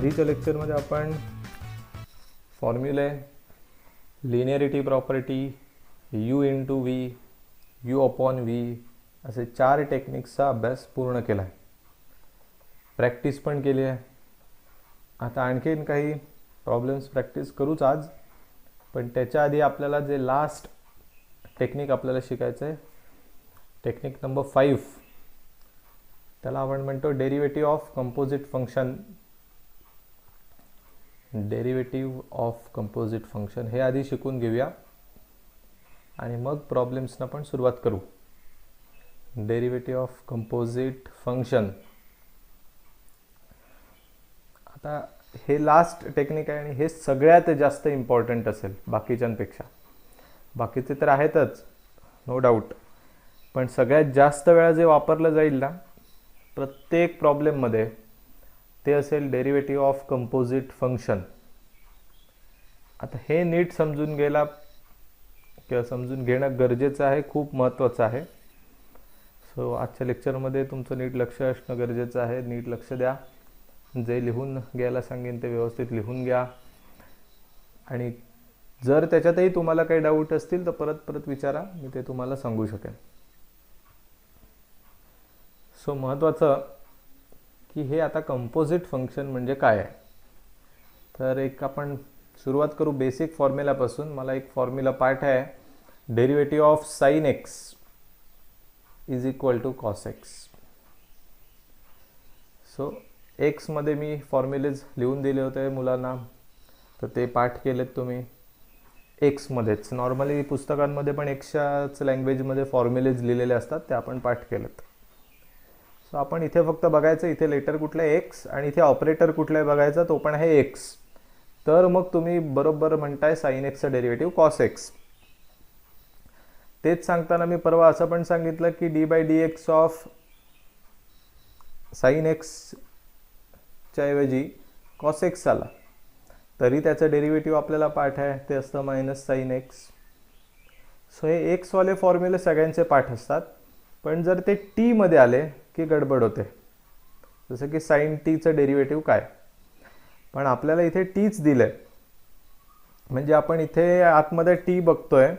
आधीच्या लेक्चरमध्ये आपण फॉर्म्युले, linearity property, u into v, u upon v असे 4 टेक्निक्सचा अभ्यास पूर्ण केला आहे. प्रॅक्टिस पण केली आहे. आता आणखीन काही प्रॉब्लेम्स प्रॅक्टिस करूच आज, पण त्याच्या आधी आपल्याला जे लास्ट टेक्निक आपल्याला शिकायचं आहे, टेक्निक नंबर 5, त्याला आपण म्हणतो derivative of composite function. Derivative of composite function हे आधी शिकून घेऊया आणि मग प्रॉब्लेम्सना पण सुरुवात करू. डेरिव्हेटिव्ह ऑफ कंपोजिट फंक्शन, आता हे लास्ट टेक्निक आहे आणि हे सगळ्यात जास्त इम्पॉर्टंट असेल बाकीच्यांपेक्षा. बाकीचे तर आहेतच नो डाऊट, पण सगळ्यात जास्त वेळा जे वापरलं जाईल ना प्रत्येक प्रॉब्लेममध्ये ते असेल डेरिव्हेटिव्ह ऑफ कंपोजिट फंक्शन. आता हे नीट समजून घ्यायला किंवा समजून घेणं गरजेचं आहे, खूप महत्त्वाचं आहे. सो आजच्या लेक्चरमध्ये तुमचं नीट लक्ष असणं गरजेचं आहे. नीट लक्ष द्या. जे लिहून घ्यायला सांगेन ते व्यवस्थित लिहून घ्या आणि जर त्याच्यातही तुम्हाला काही डाऊट असतील तर परत विचारा, मी ते तुम्हाला सांगू शकेन. सो महत्त्वाचं की हे आता कंपोजिट फंक्शन म्हणजे काय आहे. तर एक आपण सुरुवात करू बेसिक फॉर्म्युलापासून. मला एक फॉर्म्युला पाठ आहे, derivative of sine x is equal to cos x. So एक्समध्ये मी फॉर्म्युलेज लिहून दिले होते मुलांना, तर ते पाठ केलेत तुम्ही एक्समध्येच. नॉर्मली पुस्तकांमध्ये पण एक्सच्याच लँग्वेजमध्ये फॉर्म्युलेज लिहिलेले असतात, ते आपण पाठ केलेत. सो आपण इथे फक्त बघायचं इथे लेटर कुठलं आहे एक्स आणि इथे ऑपरेटर कुठलं आहे बघायचा, तो पण आहे एक्स. तर मग तुम्ही बरोबर म्हणताय साइन एक्सचं डेरिव्हेटिव्ह कॉस एक्स. तेच सांगताना मी परवा असं पण सांगितलं की d by d x of sine एक्सच्या ऐवजी कॉस एक्स आला तरी त्याचं डेरिव्हेटिव्ह आपल्याला पाठ आहे, ते असतं मायनस साइन एक्स. सो हे एक्सवाले फॉर्म्युले सगळ्यांचे पाठ असतात, पण जर ते टी मध्ये आले की गडबड होते. जसं की साइन टीचं डेरिव्हेटिव्ह काय, पण आपल्याला इथे टीच दिलंय, म्हणजे आपण इथे आतमध्ये टी बघतोय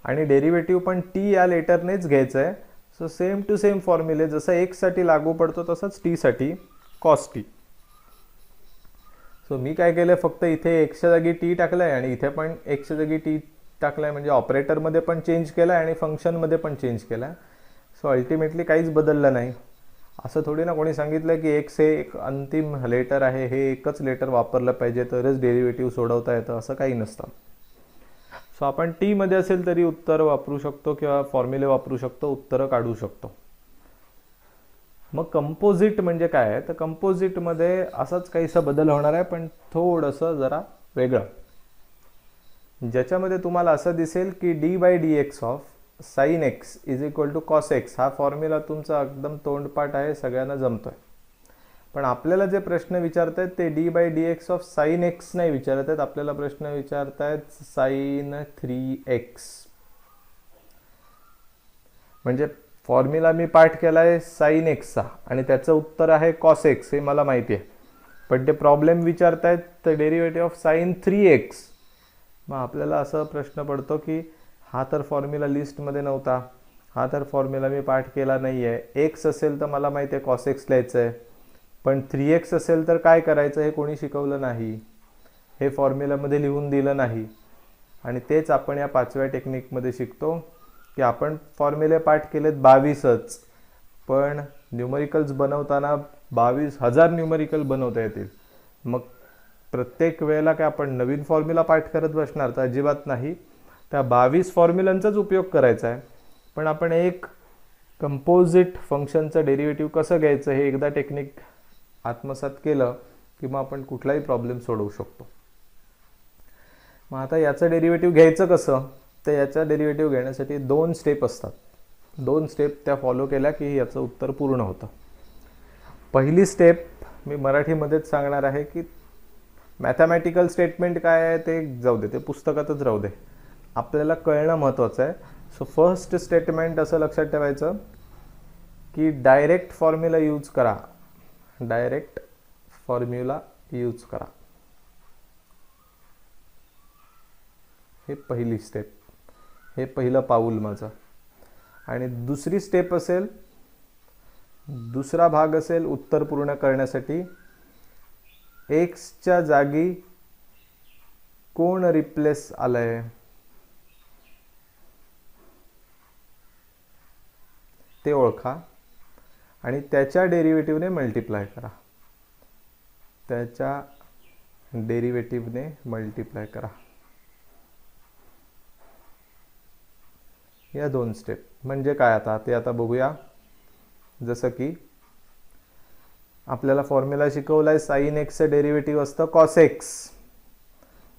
आणि डेरिव्हेटिव्ह पण टी या लेटरनेच घ्यायचं आहे. सो सेम टू सेम फॉर्म्युले जसं एक्ससाठी लागू पडतो तसंच टीसाठी कॉस टी. सो मी काय केलं, फक्त इथे एक्सच्या जागी टी टाकलाय आणि इथे पण एक्सच्या जागी टी टाकलाय, म्हणजे ऑपरेटरमध्ये पण चेंज केलाय आणि फंक्शनमध्ये पण चेंज केलाय. सो अल्टिमेटली काहीच बदललं नाही. असं थोडी ना कोणी सांगितलं की एक्स हे एक अंतिम लेटर आहे, हे एकच लेटर वापरलं पाहिजे तरच डेरिव्हेटिव्ह सोडवता येतं, असं काही नसतं. सो आपण टी मध्ये असेल तरी उत्तर वापरू शकतो किंवा फॉर्म्युले वापरू शकतो, उत्तरं काढू शकतो. मग कंपोजिट म्हणजे काय आहे, तर कंपोजिटमध्ये असाच काहीसा बदल होणार आहे, पण थोडंसं जरा वेगळं, ज्याच्यामध्ये तुम्हाला असं दिसेल की d by d x of sine x is equal to cos x. हा फॉर्म्युला तुमचा एकदम तोंडपाठ आहे, सगळ्यांना जमतोय. पण आपल्याला जे प्रश्न विचारतायत ते d by d x of sine x नाही विचारत आहेत, आपल्याला प्रश्न विचारतायत साइन 3x. म्हणजे फॉर्म्युला मी पाठ केला आहे साइन एक्सचा आणि त्याचं उत्तर आहे कॉस एक्स, हे मला माहिती आहे. पण ते प्रॉब्लेम विचारतायत तर डेरिव्हेटिव्ह ऑफ साइन 3x. मग आपल्याला असं प्रश्न पडतो की हा तर फॉर्म्युला लिस्टमध्ये नव्हता, हा तर फॉर्म्युला मी पाठ केला नाही आहे. एक्स असेल तर मला माहिती आहे कॉस एक्स लिहायचं आहे, पण 3x असेल तर काय करायचं हे कोणी शिकवलं नाही, हे फॉर्म्युलामध्ये लिहून दिलं नाही. आणि तेच आपण या 5व्या टेक्निकमध्ये शिकतो की आपण फॉर्म्युले पाठ केलेत 22च, पण न्यूमरिकल्स बनवताना 22,000 न्यूमरिकल बनवता येतील. मग प्रत्येक वेळेला काय आपण नवीन फॉर्म्युला पाठ करत बसणार तर अजिबात नाही. त्या 22 फॉर्म्युलांचाच उपयोग करायचा आहे, पण आपण एक कंपोजिट फंक्शनचं डेरिव्हेटिव्ह कसं घ्यायचं हे एकदा टेक्निक आत्मसात केलं की मग आपण कुठलाही प्रॉब्लेम सोडवू शकतो. मग आता याचं डेरिव्हेटिव्ह घ्यायचं कसं, तर याचा डेरिव्हेटिव्ह घेण्यासाठी 2 स्टेप असतात. 2 स्टेप त्या फॉलो केल्या की याचं उत्तर पूर्ण होतं. पहिली स्टेप मी मराठीमध्येच सांगणार आहे की मॅथमॅटिकल स्टेटमेंट काय आहे ते जाऊ दे, ते पुस्तकातच राहू दे, आपल्याला कळणं महत्त्वाचं आहे. सो फर्स्ट स्टेटमेंट असं लक्षात ठेवायचं की डायरेक्ट फॉर्म्युला यूज करा. डायरेक्ट फॉर्म्युला यूज करा. हे पहिली स्टेप, हे पहिलं पाऊल माझं. आणि दुसरी स्टेप असेल, दुसरा भाग असेल उत्तर पूर्ण करण्यासाठी, एक्सच्या जागी कोण रिप्लेस आलंय ते ओळखा आणि त्याच्या डेरिव्हेटिव्हने मल्टिप्लाय करा. त्याच्या डेरिव्हेटिव्हने मल्टिप्लाय करा. या दोन स्टेप म्हणजे काय आता ते आता बघूया. जसं की आपल्याला फॉर्म्युला शिकवलाय साइन एक्सचं डेरिव्हेटिव्ह असतं कॉस एक्स.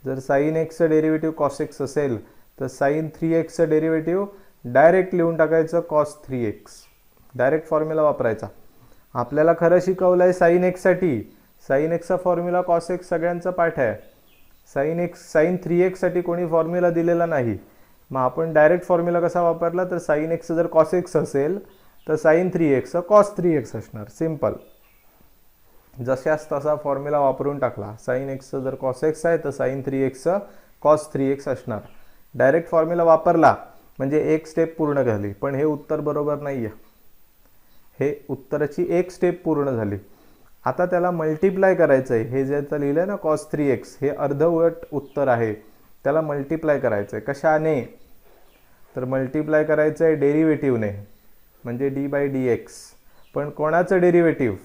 जर साइन एक्सचं डेरिव्हेटिव्ह कॉस एक्स असेल तर साइन 3x डेरिव्हेटिव्ह डायरेक्ट लिहून टाकायचं कॉस 3x. डायरेक्ट फॉर्म्युला वापरायचा. आपल्याला खरं शिकवलंय साइन एक्ससाठी. साइन एक्सचा फॉर्म्युला कॉस एक्स सगळ्यांचा पाठ आहे. साइन 3x साठी कोणी फॉर्म्युला दिलेला नाही. मग आपण डायरेक्ट फॉर्म्युला कसा वापरला तर साइन एक्स जर कॉस एक्स असेल तर साइन 3x कॉस 3x असणार. सिंपल. जशास तसा फॉर्म्युला वापरून टाकला. साइन एक्स जर कॉस एक्स आहे तर साइन 3x कॉस 3x असणार. डायरेक्ट फॉर्म्युला वापरला म्हणजे एक स्टेप पूर्ण झाली. पण हे उत्तर बरोबर नाही आहे. हे उत्तराची एक स्टेप पूर्ण झाली. आता त्याला मल्टिप्लाय करायचं आहे. हे जे आता लिहिलं ना कॉस 3x हे अर्धवट उत्तर आहे. त्याला मल्टिप्लाय करायचं आहे. कशाने तर मल्टिप्लाय करायचं आहे डेरिव्हेटिव्हने म्हणजे d/dx. पण कोणाचं डेरिव्हेटिव्ह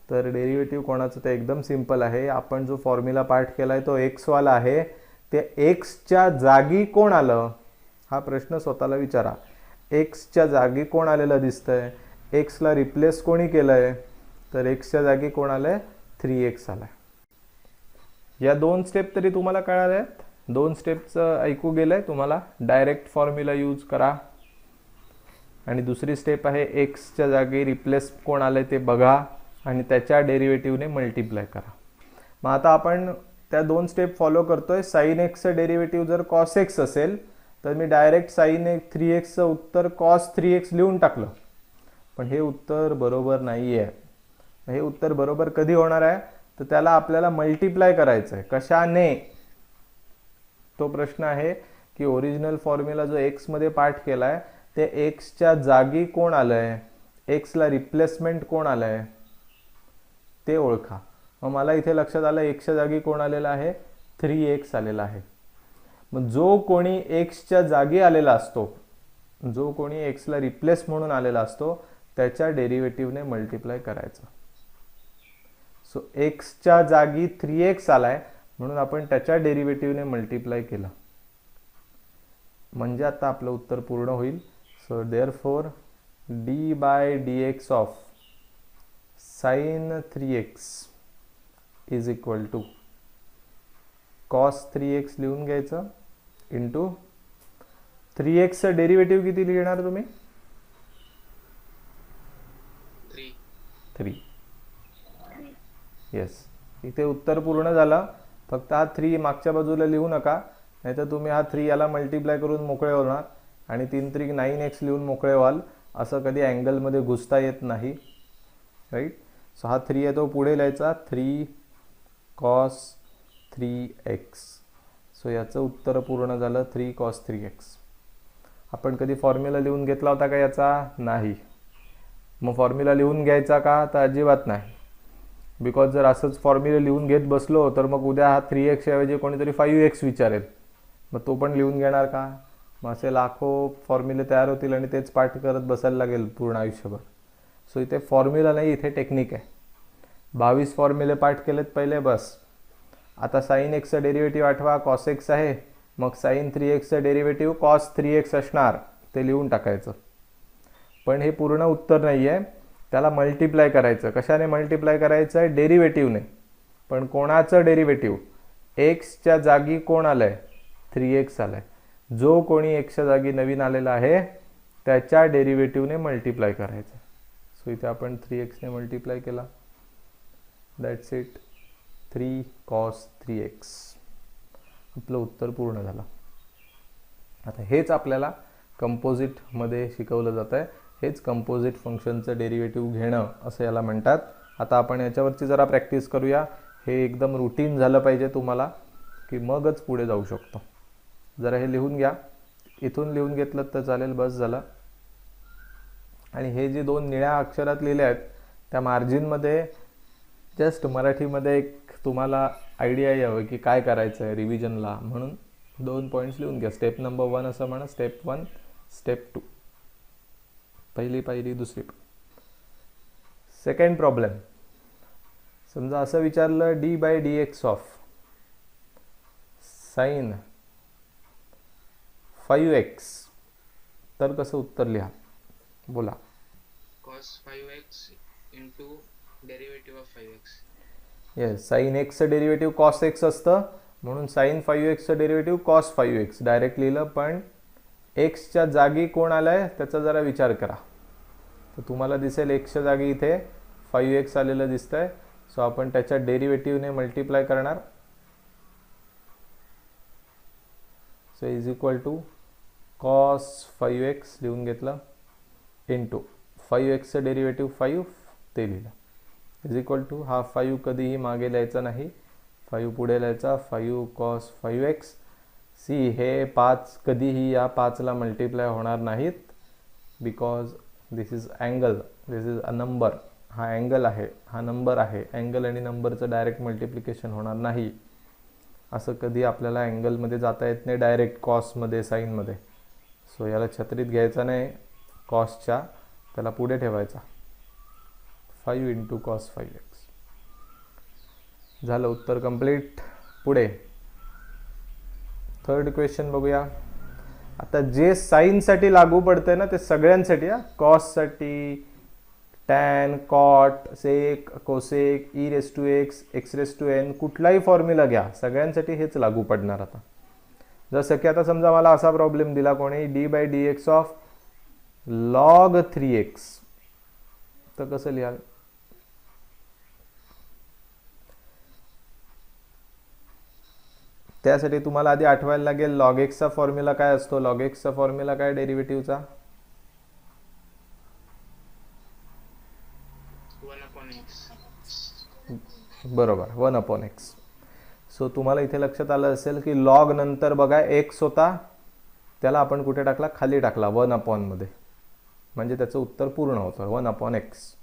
तर डेरिव्हेटिव्ह कोणाचं ते एकदम सिंपल आहे. आपण जो फॉर्म्युला पाठ केलाय तो x वाला आहे. ते एक्सच्या जागी कोण आलं हा प्रश्न स्वतःला विचारा. एक्सच्या जागी कोण आलेलं दिसतंय. एक्सला रिप्लेस कोणी केलंय तर एक्सच्या जागी कोण आलंय 3x आलाय. या दोन स्टेप तरी तुम्हाला कळाल्या. दोन स्टेपचं ऐकू गेलंय तुम्हाला. डायरेक्ट फॉर्म्युला यूज करा आणि दुसरी स्टेप आहे एक्सच्या जागी रिप्लेस कोण आलंय ते बघा आणि त्याच्या डेरिव्हेटिव्हने मल्टिप्लाय करा. मग आता आपण त्या दोन स्टेप फॉलो करतोय. साइन एक्सचं डेरिव्हेटिव्ह जर कॉस एक्स असेल तर मी डायरेक्ट साइन 3xचं उत्तर कॉस 3x लिहून टाकलं. पण हे उत्तर बरोबर नाही आहे. हे उत्तर बरोबर कधी होणार आहे तर त्याला आपल्याला मल्टिप्लाय करायचं आहे. कशाने तो प्रश्न आहे की ओरिजिनल फॉर्म्युला जो एक्समध्ये पाठ केलाय ते एक्सच्या जागी कोण आलंय, एक्सला रिप्लेसमेंट कोण आलंय ते ओळखा. मग मला इथे लक्षात आलं एक्सच्या जागी कोण आलेला आहे 3x आलेला आहे. मग जो कोणी एक्सच्या जागी आलेला असतो, जो कोणी एक्सला रिप्लेस म्हणून आलेला असतो त्याच्या डेरिव्हेटिव्हने मल्टिप्लाय करायचं. सो एक्सच्या जागी 3x आलाय म्हणून आपण त्याच्या डेरिव्हेटिव्हने मल्टिप्लाय केलं म्हणजे आता आपलं उत्तर पूर्ण होईल. So therefore d/dx of sine 3x is equal to cos 3x लिहून घ्यायचं इंटू 3xचं डेरिव्हेटिव्ह किती लिहिणार तुम्ही 3. येस. इथे उत्तर पूर्ण झालं. फक्त हा 3 मागच्या बाजूला लिहू नका नाहीतर तुम्ही हा 3 याला मल्टिप्लाय करून मोकळे होणार आणि 3 3 9x लिहून मोकळे व्हाल. असं कधी अँगलमध्ये घुसता येत नाही. राईट. सो हा 3 आहे तो पुढे लिहायचा 3 cos 3x. सो याचं उत्तर पूर्ण झालं 3 cos 3x. आपण कधी फॉर्म्युला लिहून घेतला होता का याचा नाही. मग फॉर्म्युला लिहून घ्यायचा का तर अजिबात नाही. बिकॉज जर असंच फॉर्म्युला लिहून घेत बसलो तर मग उद्या हा 3x ऐवजी कोणीतरी 5x विचारेल. मग तो पण लिहून घेणार का. मग असे लाखो फॉर्म्युले तयार होतील आणि तेच पाठ करत बसायला लागेल पूर्ण आयुष्यभर. सो इथे फॉर्म्युला नाही इथे टेक्निक आहे. 22 फॉर्म्युले पाठ केलेत पहिले बस. आता साइन एक्सचं डेरिव्हेटिव्ह आठवा कॉस एक्स आहे. मग साइन 3xचं डेरिव्हेटिव्ह कॉस 3x असणार ते लिहून टाकायचं. पण हे पूर्ण उत्तर नाही आहे. त्याला मल्टिप्लाय करायचं. कशाने मल्टिप्लाय करायचं आहे डेरिव्हेटिव्हने. पण कोणाचं डेरिव्हेटिव्ह एक्सच्या जागी कोण आलंय 3x आलाय. जो कोणी एक्सच्या जागी नवीन आलेला आहे त्याच्या डेरिव्हेटिव्हने मल्टिप्लाय करायचं. सो इथे आपण 3x ने मल्टिप्लाय केला. That's it 3 cos 3x. आपलं उत्तर पूर्ण झालं. आता हेच आपल्याला कंपोजिटमध्ये शिकवलं जात आहे. हेच कंपोजिट फंक्शनचं डेरिव्हेटिव्ह घेणं असं याला म्हणतात. आता आपण याच्यावरची जरा प्रॅक्टिस करूया. हे एकदम रुटीन झालं पाहिजे तुम्हाला, की मगच पुढे जाऊ शकतो. जरा हे लिहून घ्या, इथून लिहून घेतलं तर चालेल, बस झालं. आणि हे जे 2 निळ्या अक्षरात लिहिले आहेत त्या मार्जिनमध्ये जस्ट मराठीमध्ये एक तुम्हाला आयडिया यावं की काय करायचं आहे रिव्हिजनला, म्हणून 2 पॉईंट्स लिहून घ्या. स्टेप नंबर 1 असं म्हणा, स्टेप 1, स्टेप 2, पहिली पायरी, दुसरी. सेकंड प्रॉब्लेम, समजा असं विचारलं d/dx ऑफ साइन 5x, तर कसं उत्तर लिहा, बोला. cos 5x into derivative of 5x. Yes, sine एक्सचं डेरिव्हेटिव्ह कॉस एक्स असतं, म्हणून साइन 5xचं डेरिव्हेटिव्ह कॉस 5x डायरेक्ट लिहिलं. पण एक्सच्या जागी कोण आलाय त्याचा जरा विचार करा. तर तुम्हाला दिसेल एक्सच्या जागी इथे 5x आलेलं दिसतंय. सो आपण त्याच्या डेरिव्हेटिव्हने मल्टिप्लाय करणार. So is equal to cos 5x लिहून घेतलं इंटू 5xचं डेरिव्हेटिव्ह 5 ते लिहिलं, इज इक्वल टू हा 5 कधीही मागे लिहायचा नाही, 5 पुढे लिहायचा, 5 कॉस 5x. सी हे 5 कधीही या 5ला मल्टिप्लाय होणार नाहीत, because this is angle, this is a number. हा अँगल आहे, हा नंबर आहे. अँगल आणि नंबरचं डायरेक्ट मल्टिप्लिकेशन होणार नाही. असं कधी आपल्याला अँगलमध्ये जाता येत नाही डायरेक्ट कॉसमध्ये, साईनमध्ये. सो याला छत्रीत घ्यायचा नाही कॉसच्या, त्याला पुढे ठेवायचा. 5 इंटू कॉस 5x झालं, उत्तर कंप्लीट. पुढे थर्ड क्वेश्चन बघूया. आता जे साईनसाठी लागू पडतंय ना ते सगळ्यांसाठी, कॉससाठी, टॅन, कॉट, सेक, कोसेक, e⁻x, x⁻n, कुठलाही फॉर्म्युला घ्या, सगळ्यांसाठी हेच लागू पडणार. आता जसं की आता समजा मला असा प्रॉब्लेम दिला कोणी d/dx ऑफ log 3x, तर कसं लिहाल? त्यासाठी तुम्हाला आधी आठवायला लागेल log x चा फॉर्म्युला काय असतो. log x चा फॉर्म्युला काय डेरिव्हेटिव्हचा? 1/x. बरोबर, 1/x. सो तुम्हाला इथे लक्षात आलं असेल की लॉग नंतर बघा x होता, त्याला आपण कुठे टाकला? खाली टाकला 1/ मध्ये, म्हणजे त्याचं उत्तर पूर्ण होतं 1/x.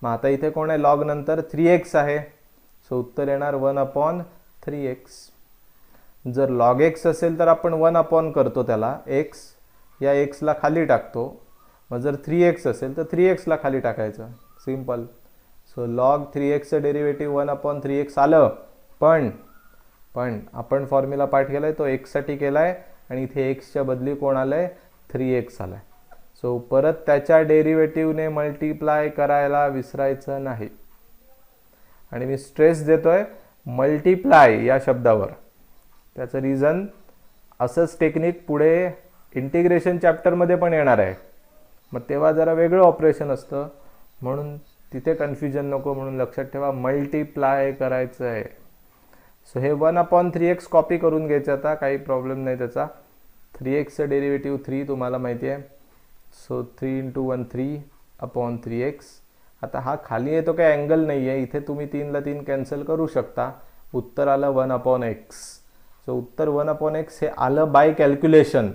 मग आता इथे कोण आहे? लॉग नंतर 3x आहे, सो उत्तर येणार 1/3x. जर log x असेल तर आपण 1/ करतो त्याला, x या x ला खाली टाकतो. मग जर 3x असेल तर 3x ला खाली टाकायचं, सिंपल. सो log 3xचं डेरिव्हेटिव्ह 1/3x आलं. पण आपण फॉर्म्युला पाठ केलाय तो x साठी केलाय, आणि इथे xच्या बदली कोण आलंय? 3x आलाय. सो परत त्याच्या डेरिव्हेटिव्हने मल्टिप्लाय करायला विसरायचं नाही. आणि मी स्ट्रेस देतोय मल्टिप्लाय या शब्दावर. त्याचं रिझन, असंच टेक्निक पुढे इंटिग्रेशन चॅप्टरमध्ये पण येणार आहे. मग तेव्हा जरा वेगळं ऑपरेशन असतं, म्हणून तिथे कन्फ्युजन नको, म्हणून लक्षात ठेवा मल्टिप्लाय करायचं आहे. सो हे 1/3x कॉपी करून घ्यायचं, आता काही प्रॉब्लेम नाही त्याचा. 3xचं डेरिव्हेटिव्ह 3 तुम्हाला माहिती आहे. So 3 × 1 3/3x. आता हा खाली येतो काही अँगल नाही आहे, इथे तुम्ही 3 ला 3 कॅन्सल करू शकता. उत्तर आलं 1/x. सो उत्तर 1/x हे आलं बाय कॅल्क्युलेशन.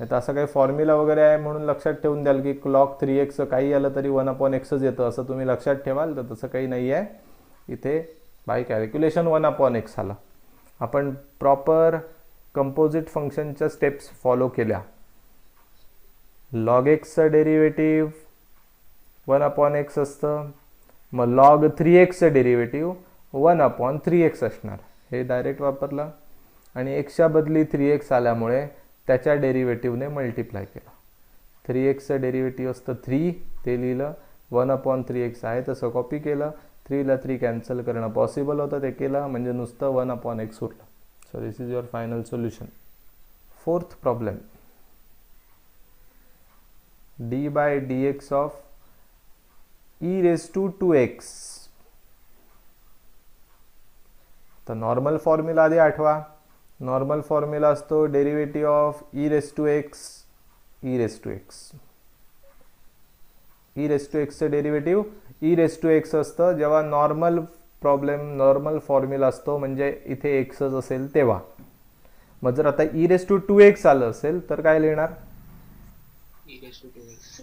तर असं काही फॉर्म्युला वगैरे आहे म्हणून लक्षात ठेवून द्याल की log 3x काही आलं तरी 1/xच येतं, असं तुम्ही लक्षात ठेवाल. तर तसं काही नाही आहे, इथे बाय कॅल्क्युलेशन 1/x आला. आपण प्रॉपर कंपोजिट फंक्शनच्या स्टेप्स फॉलो केल्या. log xचं डेरिव्हेटिव्ह 1/x असतं, मग log 3xचं डेरिव्हेटिव्ह 1/3x असणार, हे डायरेक्ट वापरलं. आणि एक्सच्या बदली 3x आल्यामुळे त्याच्या डेरिव्हेटिव्हने मल्टिप्लाय केलं. 3xचं डेरिव्हेटिव्ह असतं 3, ते लिहिलं. 1/3x आहे तसं कॉपी केलं. 3 ला 3 कॅन्सल करणं पॉसिबल होतं, ते केलं, म्हणजे नुसतं 1/x उरलं. So this is your final solution. Fourth problem, d/dx of e⁻2x. तर नॉर्मल फॉर्म्युला आधी आठवा. नॉर्मल फॉर्म्युला असतो derivative of e⁻x. E raise to एक्सचं derivative e raise to x असतं जेव्हा नॉर्मल फॉर्म्युला असतो, म्हणजे इथे एक्सच असेल तेव्हा. मग जर आता ई रेस टू 2x आलं असेल तर काय लिहिणार? E raise to 2x.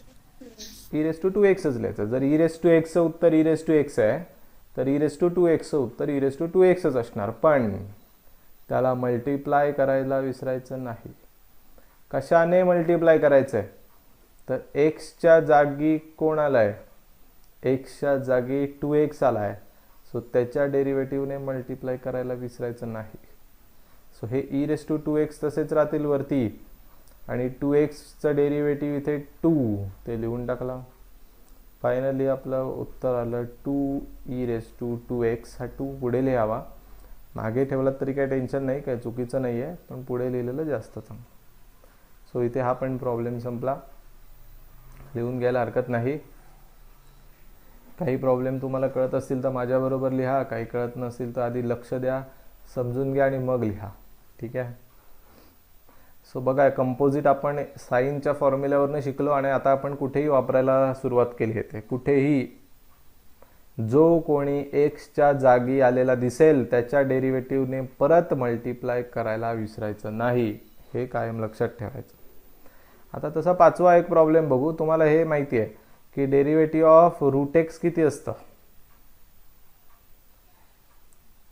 E raise to 2xच लिहायचं. जर ई रेस टू एक्सचं उत्तर ई रेस टू एक्स आहे तर ई रेस टू 2xचं उत्तर ई रेस टू 2xच असणार. पण त्याला मल्टिप्लाय करायला विसरायचं नाही. कशाने मल्टिप्लाय करायचं आहे? तर एक्सच्या जागी कोण आला आहे? एक्सच्या जागी 2x आला आहे. सो त्याच्या डेरिव्हेटिव्हने मल्टिप्लाय करायला विसरायचं नाही. सो हे ई रेस टू 2x तसेच राहतील वरती आणि 2xचं डेरिव्हेटिव्ह इथे 2 ते लिहून टाकला. फायनली आपलं उत्तर आलं 2 ई रेस टू 2x. हा 2 पुढे लिहावा, मागे ठेवला तरी काही टेन्शन नाही, काही चुकीचं नाही आहे, पण पुढे लिहिलेलं जास्त चांगलं. सो इथे हा पण प्रॉब्लेम संपला. लिहून घ्यायला हरकत नाही. काही प्रॉब्लेम तुम्हाला कळत असतील तर माझ्याबरोबर लिहा, काही कळत नसेल तर आधी लक्ष द्या, समजून घ्या आणि मग लिहा. ठीक आहे. सो बघा, कंपोजिट आपण साईनच्या फॉर्म्युल्यावरनं शिकलो आणि आता आपण कुठेही वापरायला सुरुवात केली आहे. कुठेही जो कोणी एक्सच्या जागी आलेला दिसेल त्याच्या डेरिव्हेटिव्हने परत मल्टिप्लाय करायला विसरायचं नाही, हे कायम लक्षात ठेवायचं. आता तसा पाचवा एक प्रॉब्लेम बघू. तुम्हाला हे माहिती आहे की डेरिव्हेटिव्ह ऑफ रूट एक्स किती असतं?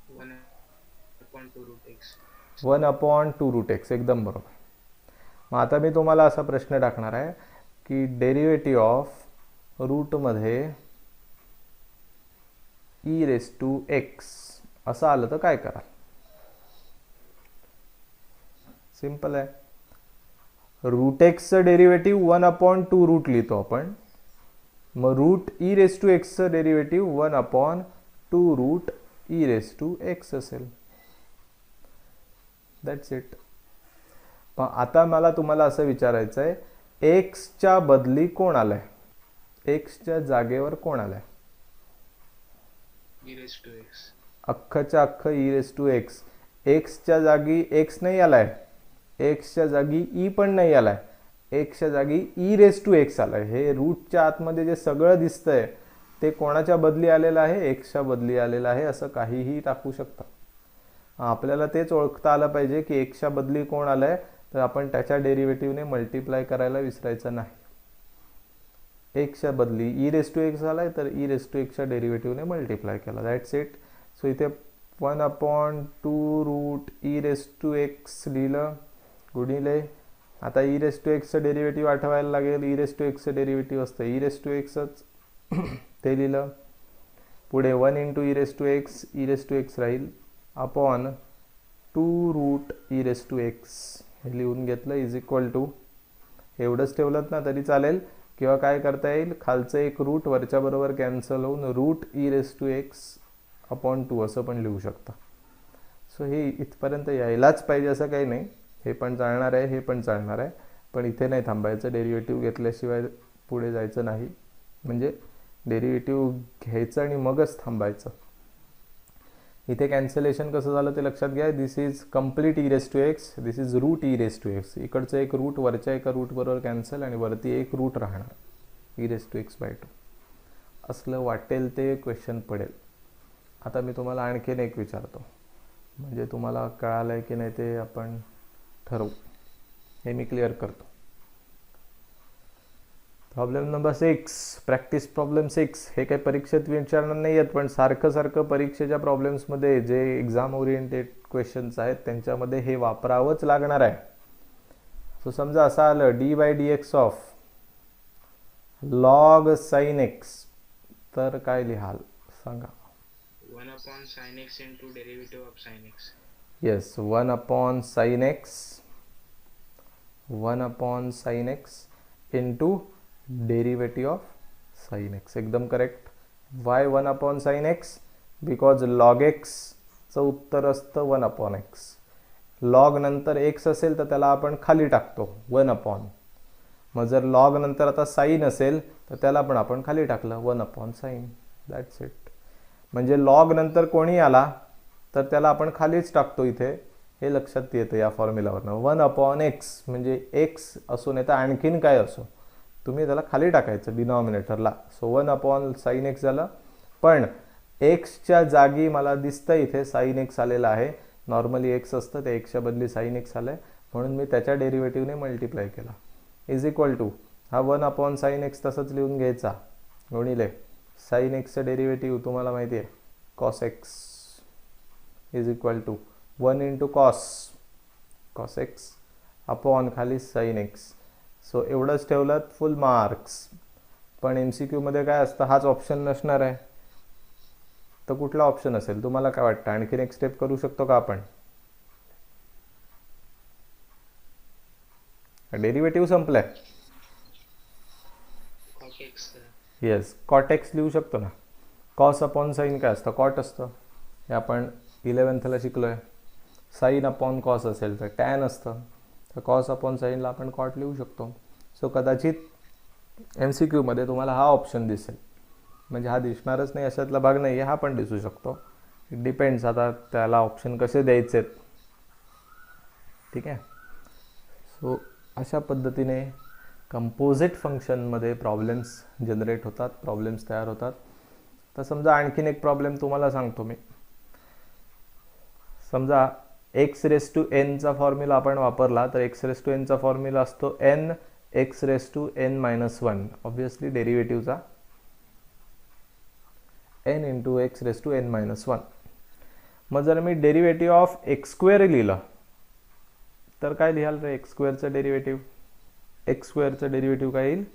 1/2 रूट एक्स. 1/2 root x. एकदम बरोबर. मग आता मी तुम्हाला असा प्रश्न टाकणार आहे की डेरिव्हेटिव्ह ऑफ रूटमध्ये ई रेस टू एक्स असं आलं तर काय कराल? सिंपल आहे. रूट एक्सचं डेरिव्हेटिव्ह 1/2 रूट लिहितो आपण. मग रूट ई रेस टू एक्सचं derivative 1/2 root e raise to x असेल. That's it. पण आता मला तुम्हाला असं विचारायचं आहे, एक्सच्या बदली कोण आलंय? एक्सच्या जागेवर कोण आलंय? E raise to x. अख्खच्या अख्खं ई रेस टू एक्स. एक्सच्या जागी एक्स नाही आलाय, एक्सच्या जागी ई पण नाही आलाय, एक्सच्या जागी ई रेस टू एक्स आलाय. हे रूटच्या आतमध्ये जे सगळं दिसतंय ते कोणाच्या बदली आलेलं आहे? एक्सच्या बदली आलेलं आहे. असं काहीही टाकू शकता. आपल्याला तेच ओळखता आलं पाहिजे की एक्सच्या बदली कोण आलंय, तर आपण त्याच्या डेरिव्हेटिव्हने मल्टिप्लाय करायला विसरायचं नाही. एक्सच्या बदली ई रेस टू एक्स आलाय तर ई रेस टू एक्सच्या डेरिव्हेटिव्हने मल्टिप्लाय केला. That's it. सो इथे 1/2 root e raise to x लिहिलं गुणिले. आता ई रेस टू एक्सचं डेरिव्हेटिव्ह आठवायला लागेल. ई रेस टू एक्सचं डेरिव्हेटिव्ह असतं ई रेस टू एक्सच, ते लिहिलं. पुढे 1 into e raise to x, e raise to x राहील upon 2 root e raise to x हे लिहून घेतलं इज इक्वल टू. एवढंच ठेवलं ना तरी चालेल, किंवा काय करता येईल, खालचं एक रूट वरच्या बरोबर कॅन्सल होऊन root e raise to x upon 2 असं पण लिहू शकता. सो हे इथपर्यंत यायलाच पाहिजे असं काही नाही. हे पण चालणार आहे, हे पण चालणार आहे, पण इथे नाही थांबायचं. डेरिव्हेटिव्ह घेतल्याशिवाय पुढे जायचं नाही. म्हणजे डेरिव्हेटिव्ह घ्यायचं आणि मगच थांबायचं. इथे कॅन्सलेशन कसं झालं ते लक्षात घ्या. This is complete e raise to x, this is root e raise to x. इकडचं एक रूट वरच्या एका रूट बरोबर कॅन्सल आणि वरती एक रूट राहणार e raise to x by 2. असलं वाटेल ते क्वेश्चन पडेल. आता मी तुम्हाला आणखीन एक विचारतो, म्हणजे तुम्हाला कळालं आहे की नाही ते आपण ठरवू. हे मी क्लिअर करतो. Problem number 6, practice problem 6. हे काही परीक्षेत विचारणार नाही आहेत, पण सारखं परीक्षेच्या प्रॉब्लेम्समध्ये जे एक्झाम ओरिएंटेड क्वेश्चन्स आहेत त्यांच्यामध्ये हे वापरावंच लागणार आहे. सो समजा असं आलं d/dx of log sign x, तर काय लिहाल सांगा? 1/sin x into derivative of sin x. Yes, 1/sin x, 1/sin x into derivative of sine x. एकदम correct. Why 1/sin x? Because log एक्सचं उत्तर असतं 1/x. लॉग नंतर एक्स असेल तर त्याला आपण खाली टाकतो 1/. मग जर लॉग नंतर आता साईन असेल तर त्याला पण आपण खाली टाकलं 1/sin. That's it. म्हणजे लॉग नंतर कोणी आला तर त्याला आपण खालीच टाकतो इथे, हे लक्षात येतं या फॉर्म्युलावरनं. 1/x म्हणजे एक्स असो नाही तर आणखीन काय असो, तुम्ही त्याला खाली टाकायचं डिनॉमिनेटरला. सो 1/sin x झालं. पण एक्सच्या जागी मला दिसतं इथे sin x आलेलं आहे. नॉर्मली एक्स असतं, ते एक्सच्या बदली sin x आलं आहे, म्हणून मी त्याच्या डेरिव्हेटिव्हने मल्टिप्लाय केला. इज इक्वल टू हा 1/sin x तसंच लिहून घ्यायचा, गुणिले sin x डेरिव्हेटिव्ह तुम्हाला माहिती आहे cos x is equal to 1 into cos x upon खाली sin x. सो एवढंच ठेवलं फुल मार्क्स. पण MCQ मध्ये काय असतं, हाच ऑप्शन नसणार आहे. तर कुठला ऑप्शन असेल तुम्हाला काय वाटतं? आणखीन एक स्टेप करू शकतो का आपण? डेरिव्हेटिव्ह संपलाय. cot x yes, cot x लिहू शकतो ना. कॉस अपॉन साईन काय असतं? कॉट असतं. हे आपण 11thला शिकलोय. साईन अपॉन कॉस असेल तर टॅन असतं. तर कॉस अपॉन साईनला आपण कॉट लिहू शकतो. सो कदाचित MCQ मध्ये तुम्हाला हा ऑप्शन दिसेल. म्हणजे हा दिसणारच नाही अशातला भाग नाही आहे, हा पण दिसू शकतो. इट डिपेंड्स आता त्याला ऑप्शन कसे द्यायचे. ठीक आहे. सो अशा पद्धतीने कंपोजिट फंक्शनमध्ये प्रॉब्लेम्स जनरेट होतात, प्रॉब्लेम्स तयार होतात. तर समजा आणखीन एक प्रॉब्लेम तुम्हाला सांगतो मी. समजा x⁻n चा फॉर्म्युला आपण वापरला तर x⁻n चा फॉर्म्युला असतो n x⁻n-1. ऑब्वियसली डेरिव्हेटिव्हचा n इंटू x⁻n-1. मग जर मी डेरिव्हेटिव्ह ऑफ x² लिहिलं तर काय लिहाल रे? x² derivative. x² डेरिव्हेटिव्ह काय येईल?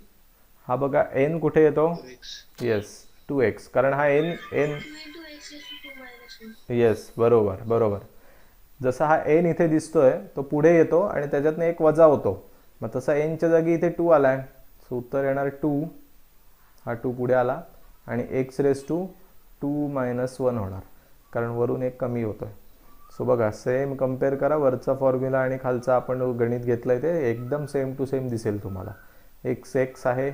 हा बघा n कुठे येतो? 2x येस 2x, कारण हा n येस बरोबर. जसा हा n इथे दिसतोय तो पुढे येतो आणि त्याच्यातनं एक वजा होतो. मग तसा n च्या जागी इथे 2 आलाय. सो उत्तर येणार 2. हा 2 पुढे आला आणि x⁻2-1 होणार, कारण वरून एक कमी होतोय. सो बघा, सेम कम्पेअर करा. वरचा फॉर्म्युला आणि खालचा आपण गणित घेतलंय ते एकदम सेम टू सेम दिसेल तुम्हाला. x आहे,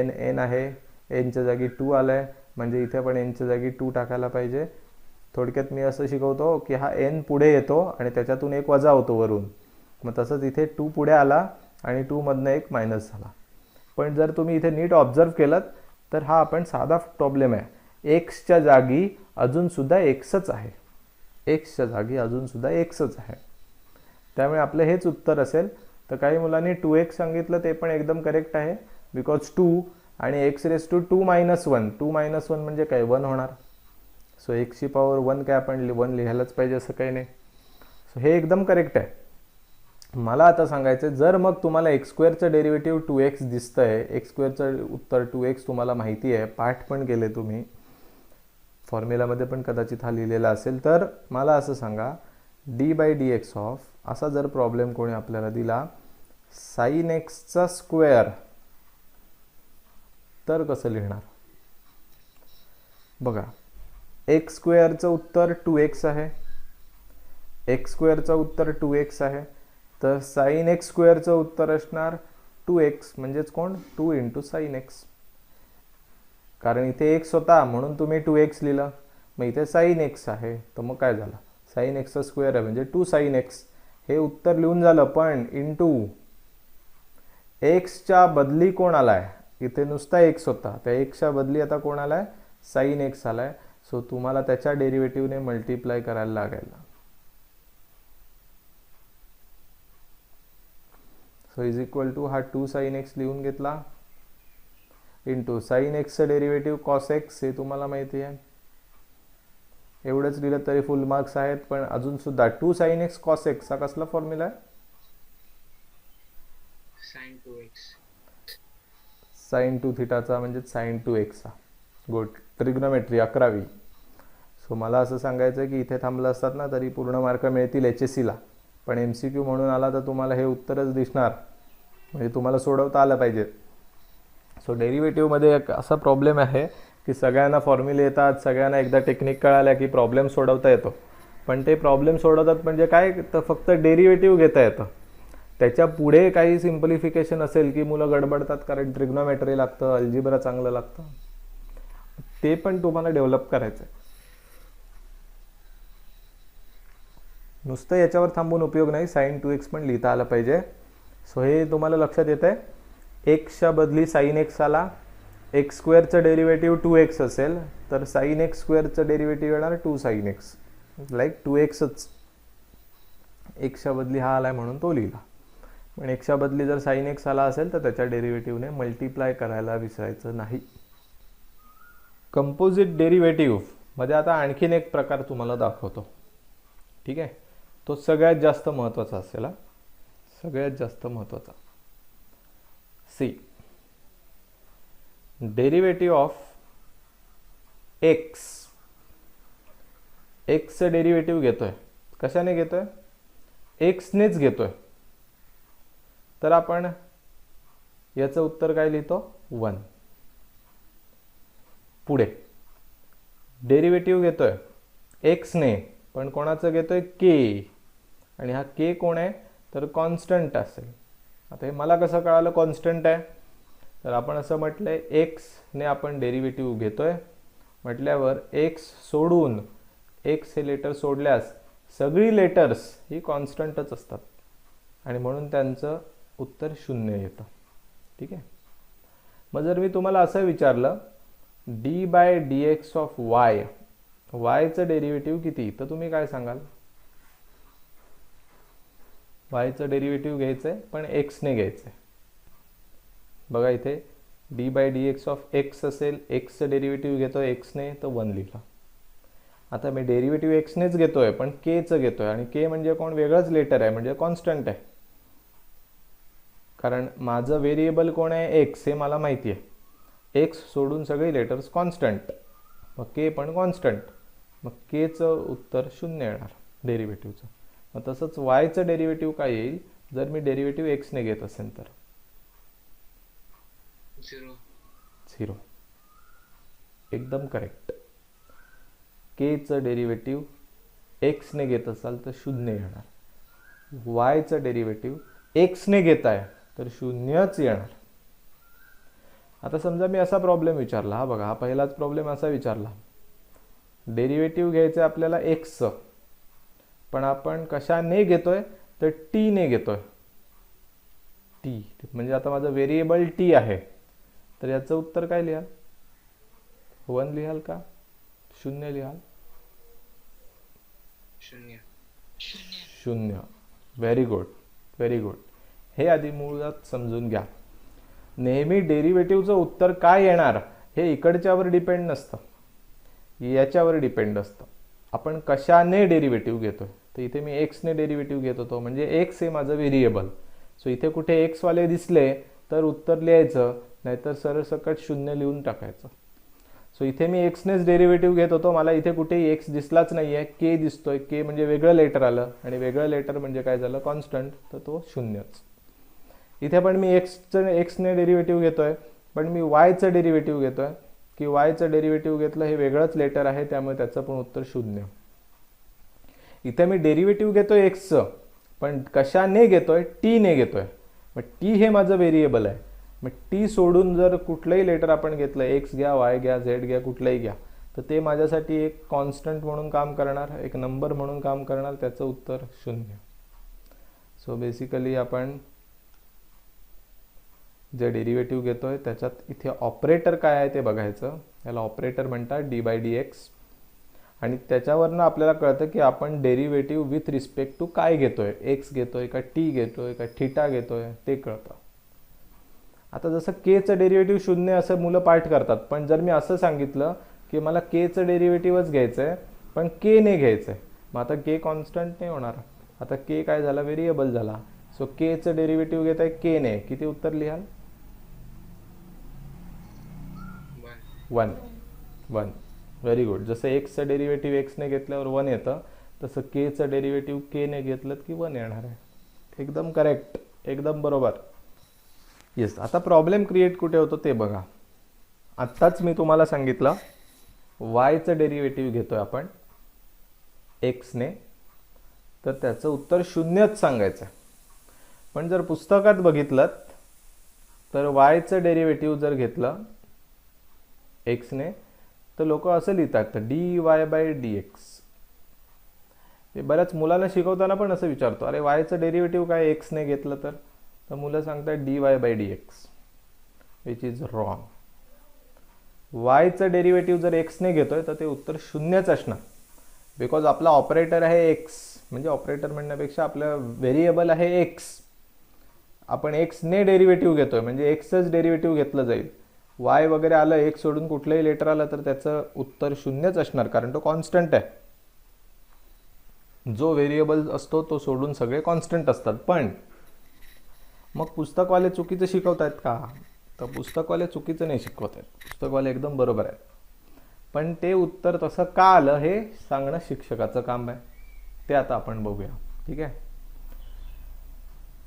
n आहे, n च्या जागी 2 आलाय, म्हणजे इथे पण n च्या जागी 2 टाकायला पाहिजे. थोडक्यात मी असं शिकवतो की हा n पुढे येतो आणि त्याच्यातून एक वजा होतो वरून. मग तसंच इथे 2 पुढे आला आणि 2 मधनं एक मायनस झाला. पण जर तुम्ही इथे नीट ऑब्झर्व केलं तर हा आपण साधा प्रॉब्लेम आहे. एक्सच्या जागी अजून सुद्धा एक्सच आहे. एक्सच्या जागी अजून सुद्धा एक्सच आहे. त्यामुळे आपलं हेच उत्तर असेल. तर काही मुलांनी 2x सांगितलं, ते पण एकदम करेक्ट आहे. बिकॉज 2 आणि x⁻2-1. 2-1 म्हणजे काय? 1 होणार. सो एक्सची पॉवर 1 काय आपण 1 लिहायलाच पाहिजे असं काही नाही. सो हे एकदम करेक्ट आहे. मला आता सांगायचं, जर मग तुम्हाला x² डेरिव्हेटिव्ह 2x दिसतंय, x² उत्तर 2x तुम्हाला माहिती आहे, पाठ पण केले तुम्ही, फॉर्म्युलामध्ये पण कदाचित हा लिहिलेला असेल, तर मला असं सांगा d/dx ऑफ असा जर प्रॉब्लेम कोणी आपल्याला दिला sin x², तर कसं लिहिणार? बघा, x² उत्तर 2x आहे, x² उत्तर 2x आहे, तर sin x² उत्तर असणार 2x, म्हणजेच कोण? 2 इंटू sin x. कारण इथे x होता म्हणून तुम्ही 2x लिहिलं. मग इथे sin x आहे, तर मग काय झालं? sin x² आहे म्हणजे 2 sin x. हे उत्तर लिहून झालं. पण इंटू एक्सच्या बदली कोण आलाय? इथे नुसता x होता, त्या एक्सच्या बदली आता कोण आलाय? sin x आलाय. सो तुम्हाला त्याच्या डेरिव्हेटिव्हने मल्टिप्लाय करायला लागेल. सो इज इक्वल टू हा 2 sin x लिहून घेतला into sin x derivative cos x, हे तुम्हाला माहिती आहे. एवढंच लिहिलं तरी फुल मार्क्स आहेत. पण अजून सुद्धा 2 sin x cos x हा कसला फॉर्म्युला आहे? sin 2x sin 2 थिटाचा म्हणजे sin 2x चा. गुड. ट्रिग्नोमेट्री 11वी. सो मला असं सांगायचं आहे की इथे थांबलं असतात ना तरी पूर्ण मार्क मिळतील HSCला. पण MCQ म्हणून आला तर तुम्हाला हे उत्तरच दिसणार, म्हणजे तुम्हाला सोडवता आलं पाहिजे. सो डेरिव्हेटिव्हमध्ये एक असा प्रॉब्लेम आहे की सगळ्यांना फॉर्म्युले येतात, सगळ्यांना एकदा टेक्निक कळाल्या की प्रॉब्लेम सोडवता येतो. पण ते प्रॉब्लेम सोडवतात म्हणजे काय, तर फक्त डेरिव्हेटिव्ह घेता येतं. त्याच्या पुढे काही सिम्पलिफिकेशन असेल की मुलं गडबडतात, कारण ट्रिग्नोमेट्री लागतं, अल्जिब्रा चांगलं लागतं. ते पण तुम्हाला डेव्हलप करायचं आहे. नुसतं याच्यावर थांबून उपयोग नाही, sin 2x पण लिहिता आलं पाहिजे. सो हे तुम्हाला लक्षात येत आहे. एक्सच्या बदली साईन एक्स आला, एक्स स्क्वेअरचं डेरिव्हेटिव्ह 2x असेल तर साईन एक्स स्क्वेअरचं डेरिव्हेटिव्ह येणार 2 साईन एक्स, लाईक 2xच. एक्सच्या बदली हा आलाय म्हणून तो लिहिला. पण एक्सच्या बदली जर साईन एक्स आला असेल तर त्याच्या डेरिव्हेटिव्हने मल्टिप्लाय करायला विसरायचं नाही. कंपोजिट डेरिव्हेटिव्ह मध्ये आता आणखीन एक प्रकार तुम्हाला दाखवतो. ठीक आहे, तो सगळ्यात जास्त महत्त्वाचा असेल. सगळ्यात जास्त महत्त्वाचा. See, derivative of x. एक्सचं डेरिव्हेटिव्ह घेतोय, कशाने घेतोय? एक्सनेच घेतोय. तर आपण याचं उत्तर काय लिहितो? 1. पुढे डेरिव्हेटिव्ह घेतोय एक्सने, पण कोणाचं घेतोय? के. आणि हा के कोण आहे? तर कॉन्स्टंट असेल. आता हे मला कसं कळालं कॉन्स्टंट आहे? तर आपण असं म्हटलंय एक्सने आपण डेरिव्हेटिव्ह घेतोय म्हटल्यावर एक्स सोडून, एक्स हे लेटर सोडल्यास सगळी लेटर्स ही कॉन्स्टंटच असतात आणि म्हणून त्यांचं उत्तर 0 येतं. ठीक आहे. मग जर मी तुम्हाला असं विचारलं d/dx ऑफ y, yचं डेरिव्हेटिव्ह किती, तर तुम्ही काय सांगाल? yचं डेरिव्हेटिव्ह घ्यायचंय पण एक्सने घ्यायचंय. बघा इथे d/dx ऑफ x असेल, एक्सचं डेरिव्हेटिव्ह घेतोय एक्सने तर 1 लिहिलं. आता मी डेरिव्हेटिव्ह एक्सनेच घेतोय पण केचं घेतोय आणि के म्हणजे कोण? वेगळंच लेटर आहे म्हणजे कॉन्स्टंट आहे. कारण माझं व्हेरिएबल कोण आहे? एक्स, हे मला माहिती आहे. एक्स सोडून सगळे लेटर्स कॉन्स्टंट, मग के पण कॉन्स्टंट, मग केचं उत्तर 0 येणार डेरिव्हेटिव्हचं. मग तसंच वायचं डेरिव्हेटिव्ह काय येईल जर मी डेरिव्हेटिव्ह एक्सने घेत असेल तर? 0. एकदम करेक्ट. केचं डेरिव्हेटिव्ह एक्सने घेत असाल तर 0 येणार. वायचं डेरिव्हेटिव्ह एक्सने घेत आहे तर 0च येणार. आता समजा मी असा प्रॉब्लेम विचारला, हा बघा, हा पहिलाच प्रॉब्लेम असा विचारला, डेरिव्हेटिव्ह घ्यायचं आपल्याला एक्सचं, पण आपण कशाने घेतोय? तर टी ने घेतोय. टी म्हणजे आता माझं व्हेरिएबल टी आहे, तर याचं उत्तर काय लिहाल? 1 लिहाल का 0 लिहाल? 0. Very good, very good. हे आधी मुळात समजून घ्या. नेहमी डेरिव्हेटिव्हचं उत्तर काय येणार हे इकडच्यावर डिपेंड नसतं, याच्यावर डिपेंड असतं. आपण कशाने डेरिव्हेटिव्ह घेतोय? तर इथे मी एक्सने डेरिव्हेटिव्ह घेत होतो म्हणजे एक्स हे माझं व्हेरिएबल. सो इथे कुठे एक्स वाले दिसले तर उत्तर लिहायचं, नाहीतर सरसकट 0 लिहून टाकायचं. सो इथे मी एक्सनेच डेरिव्हेटिव्ह घेत होतो, मला इथे कुठेही एक्स दिसलाच नाहीये, के दिसतोय. के म्हणजे वेगळं लेटर आलं आणि वेगळं लेटर म्हणजे काय झालं? कॉन्स्टंट, तर तो 0च. इथे पण मी एक्सने डेरिव्हेटिव्ह घेतोय पण मी वायचं डेरिव्हेटिव्ह घेतोय की वायचं डेरिव्हेटिव्ह घेतलं, हे वेगळंच लेटर आहे त्यामुळे त्याचं पण उत्तर 0. इथे मी डेरिव्हेटिव्ह घेतोय एक्सचं पण कशाने घेतोय? टी ने घेतोय. मग टी हे माझं व्हेरिएबल आहे, मग टी सोडून जर कुठलंही लेटर आपण घेतलं, एक्स घ्या, वाय घ्या, झेड घ्या, कुठलंही घ्या, तर ते माझ्यासाठी एक कॉन्स्टंट म्हणून काम करणार, एक नंबर म्हणून काम करणार, त्याचं उत्तर 0. सो बेसिकली आपण जे डेरिव्हेटिव्ह घेतोय त्याच्यात इथे ऑपरेटर काय आहे ते बघायचं. याला ऑपरेटर म्हणतात d/dx. आणि त्याच्यावरनं आपल्याला कळतं की आपण डेरिव्हेटिव्ह विथ रिस्पेक्ट टू काय घेतोय, एक्स घेतोय का टी घेतोय का थिटा घेतोय ते कळतं. आता जसं केचं डेरिव्हेटिव्ह 0 असं मुलं पाठ करतात, पण जर मी असं सांगितलं की मला केचं डेरिव्हेटिव्हच घ्यायचं आहे पण के ने घ्यायचं आहे, मग आता के कॉन्स्टंट नाही होणार. आता के काय झाला? व्हेरिएबल झाला. सो केचं डेरिव्हेटिव्ह घेत आहे के ने, किती उत्तर लिहाल? 1. Very good. जसं एक्सचं डेरिव्हेटिव्ह एक्सने घेतल्यावर 1 येतं, तसं केचं डेरिव्हेटिव्ह के ने घेतलं की 1 येणार आहे. एकदम करेक्ट, एकदम बरोबर. येस. आता प्रॉब्लेम क्रिएट कुठे होतो ते बघा. आत्ताच मी तुम्हाला सांगितलं वायचं डेरिव्हेटिव्ह घेतोय आपण एक्सने, तर त्याचं उत्तर 0च सांगायचं. पण जर पुस्तकात बघितलं तर वायचं डेरिव्हेटिव्ह जर घेतलं एक्सने तर लोक असं लिहितात dy/dx. हे बऱ्याच मुलांना शिकवताना पण असं विचारतो, अरे वायचं डेरिव्हेटिव्ह काय एक्सने घेतलं तर मुलं सांगतात dy/dx. Which is wrong. वायचं डेरिव्हेटिव्ह जर एक्सने घेतोय तर ते उत्तर शून्यच असणार, बिकॉज आपला ऑपरेटर आहे एक्स, म्हणजे ऑपरेटर म्हणण्यापेक्षा आपलं व्हेरिएबल आहे एक्स. आपण एक्सने डेरिव्हेटिव्ह घेतोय म्हणजे एक्सच डेरिव्हेटिव्ह घेतलं जाईल. वाय वगैरे आलं, एक सोडून कुठलंही लेटर आलं तर त्याचं उत्तर शून्यच असणार, कारण तो कॉन्स्टंट आहे. जो व्हेरिएबल असतो तो सोडून सगळे कॉन्स्टंट असतात. पण मग पुस्तकवाले चुकीचं शिकवत आहेत का? तर पुस्तकवाले चुकीचं नाही शिकवत आहेत, पुस्तकवाले एकदम बरोबर आहे. पण ते उत्तर तसं का आलं हे सांगणं शिक्षकाचं काम आहे. ते आता आपण बघूया. ठीक आहे.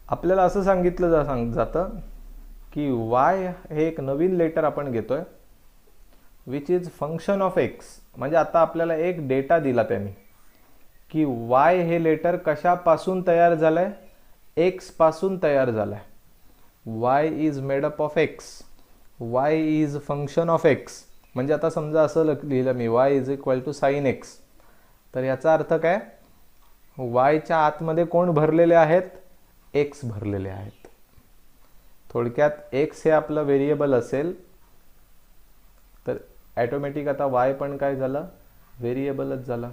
आपल्याला असं सांगितलं जातं की वाय हे एक नवीन लेटर आपण घेतोय which is function of x. म्हणजे आता आपल्याला एक डेटा दिला त्यांनी की वाय हे लेटर कशापासून तयार झालंय? एक्स पासून तयार झालाय. Y is made up of x, y is function of x. म्हणजे आता समजा असं लिहिलं मी y is equal to sine x, तर याचा अर्थ काय? वायच्या आतमध्ये कोण भरलेले आहेत? एक्स भरलेले आहेत. थोडक्यात एक्स हे आपलं व्हेरिएबल असेल तर ॲटोमॅटिक आता वाय पण काय झालं? व्हेरिएबलच झालं.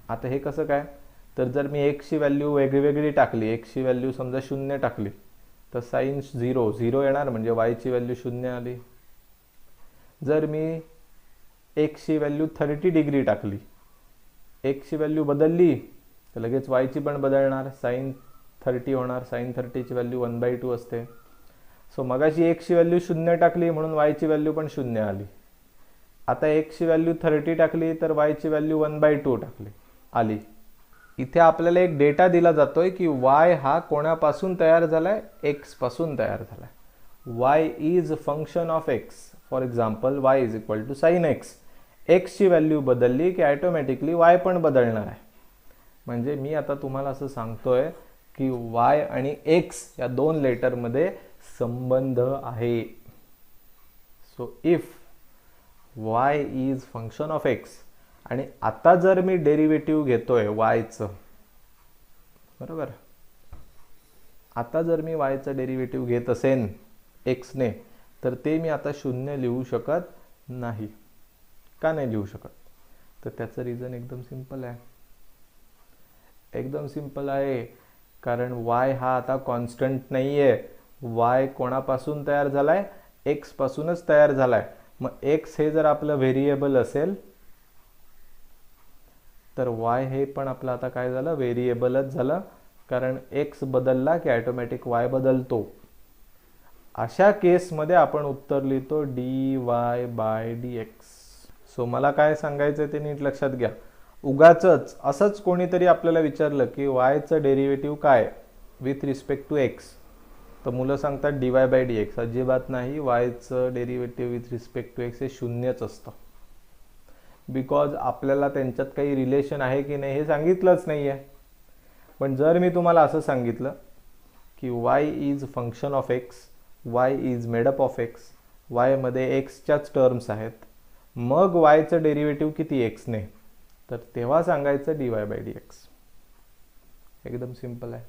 आता हे कसं काय? तर जर मी एक्सची व्हॅल्यू वेगळी टाकली, एक्सची व्हॅल्यू समजा 0 टाकली तर साइन 0 येणार, म्हणजे वायची व्हॅल्यू 0 आली. जर मी एक्सची व्हॅल्यू 30 डिग्री टाकली, एक्सची व्हॅल्यू बदलली तर लगेच वायची पण बदलणार, साइन 30 होणार. साइन 30ची व्हॅल्यू 1/2 असते. सो मगाशी एक्सची व्हॅल्यू 0 टाकली म्हणून वायची व्हॅल्यू पण 0 आली. आता एक्सची व्हॅल्यू 30 टाकली तर वायची व्हॅल्यू 1/2 आली. इथे आपल्याला एक डेटा दिला जातोय की वाय हा कोणापासून तयार झालाय? एक्स पासून तयार झालाय. Y is function of x. For example y is equal to sine x. एक्सची व्हॅल्यू बदलली की ॲटोमॅटिकली वाय पण बदलणार आहे. म्हणजे मी आता तुम्हाला असं सांगतोय की वाय आणि एक्स या दोन लेटरमध्ये संबंध आहे. So if y is function of x, आणि आता जर मी डेरिव्हेटिव्ह घेतोय वायचं, बरोबर, आता जर मी वायचं डेरिव्हेटिव्ह घेत असेन एक्सने, तर ते मी आता 0 लिहू शकत नाही. का नाही लिहू शकत? तर त्याचं रिझन एकदम सिंपल आहे. एकदम सिंपल आहे, कारण वाय हा आता कॉन्स्टंट नाही आहे. वाय कोणापासून तयार झालाय? एक्स पासूनच तयार झालाय. मग एक्स हे जर आपलं व्हेरिएबल असेल तर वाय हे पण आपलं आता काय झालं? व्हेरिएबलच झालं, कारण एक्स बदलला की ऑटोमॅटिक वाय बदलतो. अशा केसमध्ये आपण उत्तर लिहितो dy/dx. सो मला काय सांगायचं ते नीट लक्षात घ्या. उगाचच असंच कोणीतरी आपल्याला विचारलं की वायचं डेरिव्हेटिव्ह काय विथ रिस्पेक्ट टू एक्स, तर मुलं सांगतात dy/dx. अजिबात नाही. वायचं derivative with respect to x हे 0च असतं, बिकॉज आपल्याला त्यांच्यात काही रिलेशन आहे की नाही हे सांगितलंच नाही आहे. पण जर मी तुम्हाला असं सांगितलं की y is function of x, y is made up of x, वायमध्ये एक्सच्याच टर्म्स आहेत, मग वायचं डेरिव्हेटिव्ह किती? एक्सने, तर तेव्हा सांगायचं dy/dx. एकदम सिंपल आहे,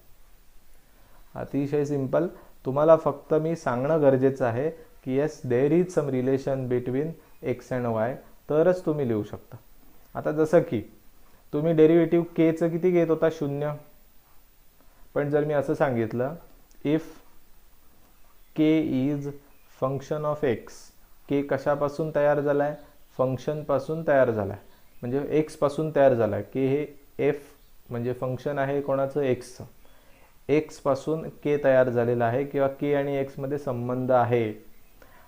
अतिशय सिंपल. तुम्हाला फक्त मी सांगणं गरजेचं आहे की yes there is some relation between x and y, तरच तुम्ही लिहू शकता. आता जसं की तुम्ही डेरिव्हेटिव्ह केचं किती घेत होता? 0. पण जर मी असं सांगितलं if k is function of x, k कशापासून तयार झालाय? फंक्शन पासून तयार झालाय, म्हणजे एक्स पासून तयार झालाय. के हे एफ म्हणजे फंक्शन आहे कोणाचं? एक्सचं. एक्स पासून के तयार झालेला आहे किंवा के आणि एक्स मध्ये संबंध आहे.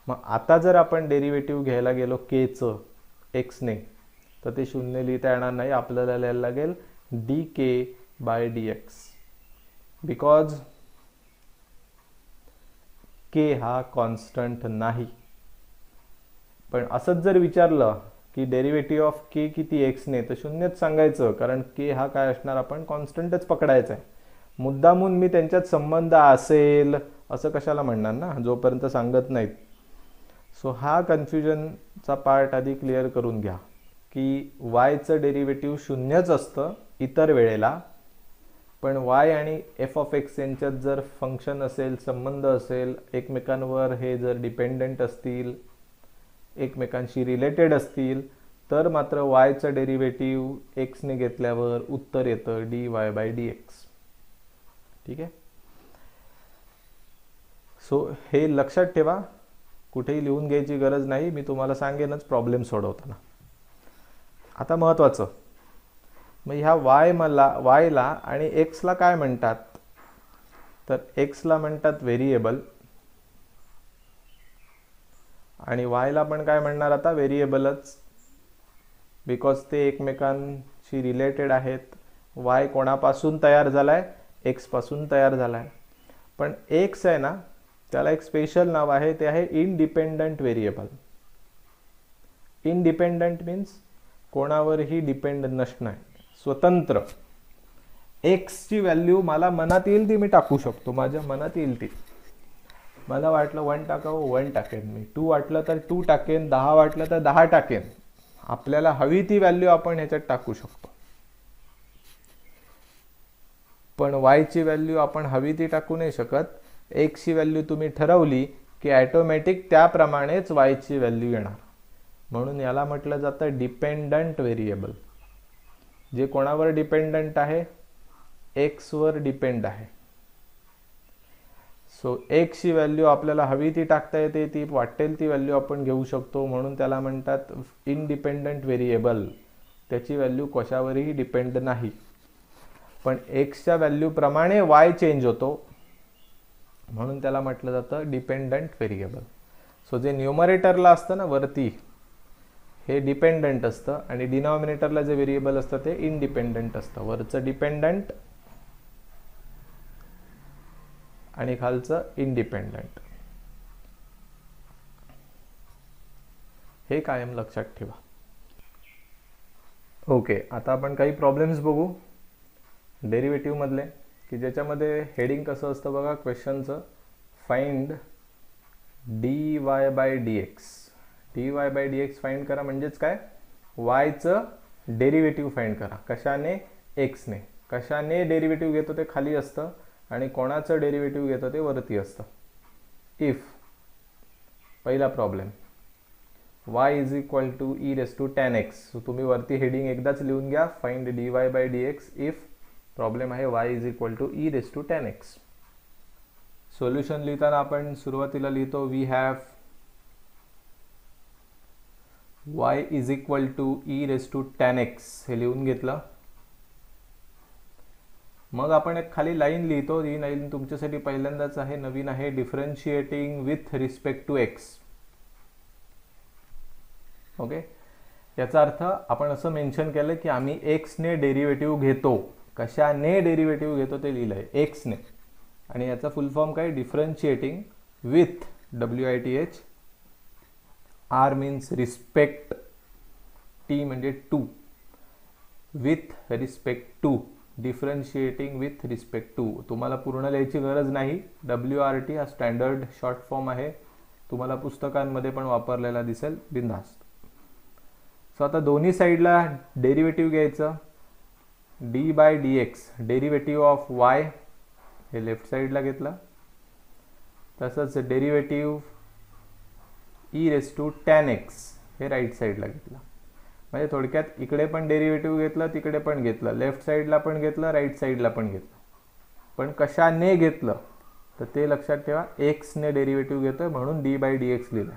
मग आता जर आपण डेरिव्हेटिव्ह घ्यायला गेलो केचं एक्सने, तर ते 0 लिहिता येणार नाही. आपल्याला लिहायला लागेल dk/dx, बिकॉज के हा कॉन्स्टंट नाही. पण असंच जर विचारलं की डेरिव्हेटिव्ह ऑफ के किती एक्सने, तर 0च सांगायचं, कारण के हा काय असणार? आपण कॉन्स्टंटच पकडायचा आहे. मुद्दामून मी त्यांच्यात संबंध असेल असं कशाला म्हणणार ना, जोपर्यंत सांगत नाहीत. सो हा कन्फ्युजनचा पार्ट आधी क्लिअर करून घ्या की वायचं डेरिव्हेटिव्ह 0च असतं इतर वेळेला, पण वाय आणि एफ ऑफ एक्स यांच्यात जर फंक्शन असेल, संबंध असेल, एकमेकांवर हे जर डिपेंडंट असतील, एकमेकांशी रिलेटेड असतील, तर मात्र वायचं डेरिव्हेटिव्ह एक्सने घेतल्यावर उत्तर येतं dy बाय dx. ठीक आहे. सो हे लक्षात ठेवा, कुठेही लिहून घ्यायची गरज नाही, मी तुम्हाला सांगेनच प्रॉब्लेम सोडवताना. आता महत्त्वाचं, मग ह्या वायला आणि एक्सला काय म्हणतात, तर एक्सला म्हणतात व्हेरिएबल आणि वायला पण काय म्हणणार आता, व्हेरिएबलच, बिकॉज ते एकमेकांशी रिलेटेड आहेत. वाय कोणापासून तयार झालाय, एक्स पासून तयार झालाय. पण एक्स आहे ना, त्याला एक स्पेशल नाव आहे, ते आहे इंडिपेंडंट व्हेरिएबल. इंडिपेंडंट मीन्स कोणावरही डिपेंड नसणं, स्वतंत्र. एक्सची व्हॅल्यू मला मनात येईल ती मी टाकू शकतो, माझ्या मनात येईल ती. मला वाटलं 1 टाकावं 1 टाकेन मी, 2 वाटलं तर 2 टाकेन, 10 वाटलं तर 10 टाकेन. आपल्याला हवी ती व्हॅल्यू आपण ह्याच्यात टाकू शकतो. पण वायची व्हॅल्यू आपण हवी ती टाकू नाही शकत. एक्सची व्हॅल्यू तुम्ही ठरवली की ॲटोमॅटिक त्याप्रमाणेच वायची व्हॅल्यू येणार. म्हणून याला म्हटलं जातं डिपेंडंट व्हेरिएबल. जे कोणावर डिपेंडंट आहे, एक्सवर डिपेंड आहे. सो एक्सची व्हॅल्यू आपल्याला हवी ती टाकता येते, ती वाटेल ती व्हॅल्यू आपण घेऊ शकतो. म्हणून त्याला म्हणतात इंडिपेंडंट व्हेरिएबल. त्याची व्हॅल्यू कशावरही डिपेंड नाही. पण एक्सच्या व्हॅल्यूप्रमाणे वाय चेंज होतो, म्हणून त्याला म्हटलं जातं डिपेंडंट व्हेरिएबल. सो जे न्यूमरेटरला असतं ना वरती, हे डिपेंडंट असतं आणि डिनॉमिनेटरला जे व्हेरिएबल असतं ते इंडिपेंडंट असतं. वरचं डिपेंडंट आणि खालचं इंडिपेंडंट. हे कायम लक्षात ठेवा. ओके, आता आपण काही प्रॉब्लेम्स बघू डेरिव्हेटिव्ह मधले, की ज्याच्यामध्ये हेडिंग कसं असतं बघा क्वेश्चनचं, find dy by dx. dy by dx find करा म्हणजेच काय, वायचं डेरिव्हेटिव्ह फाइंड करा. कशाने, एक्सने. कशाने डेरिव्हेटिव्ह घेतो ते खाली असतं आणि कोणाचं डेरिव्हेटिव्ह घेतो ते वरती असतं. इफ पहिला problem y is equal to e raise to tan x. तुम्ही वरती हेडिंग एकदाच लिहून घ्या, find dy by dx if problem आहे y is equal to e raise to tan x. Solution लिहिताना आपण सुरुवातीला लिहितो we have y is equal to e raise to tan x, हे लिहून घेतलं. मग आपण एक खाली लाईन लिहितो, ही लाईन तुमच्यासाठी पहिल्यांदाच आहे, नवीन आहे, differentiating with respect to x. Okay, याचा अर्थ आपण असं मेन्शन केलं की आम्ही एक्सने डेरिव्हेटिव्ह घेतो. कशाने डेरिव्हेटिव्ह घेतो ते लिहिलंय, एक्सने. आणि याचा फुल फॉर्म काय, differentiating with, WITH, R means respect, T म्हणजे to, with respect to, differentiating with respect to. तुम्हाला पूर्ण लिहायची गरज नाही, WRT हा स्टँडर्ड शॉर्ट फॉर्म आहे, तुम्हाला पुस्तकांमध्ये पण वापरलेला दिसेल, बिनधास्त. सो आता दोन्ही साईडला डेरिव्हेटिव्ह घ्यायचं. dy by dx, derivative of y हे लेफ्ट साईडला घेतलं. तसंच derivative e raise to tan x हे राईट साईडला घेतलं. म्हणजे थोडक्यात इकडे पण डेरिव्हेटिव्ह घेतलं, तिकडे पण घेतलं, लेफ्ट साईडला पण घेतलं, राईट साईडला पण घेतलं. पण कशाने घेतलं तर ते लक्षात ठेवा, एक्सने डेरिव्हेटिव्ह घेतोय म्हणून dy बाय dx लिहिलं.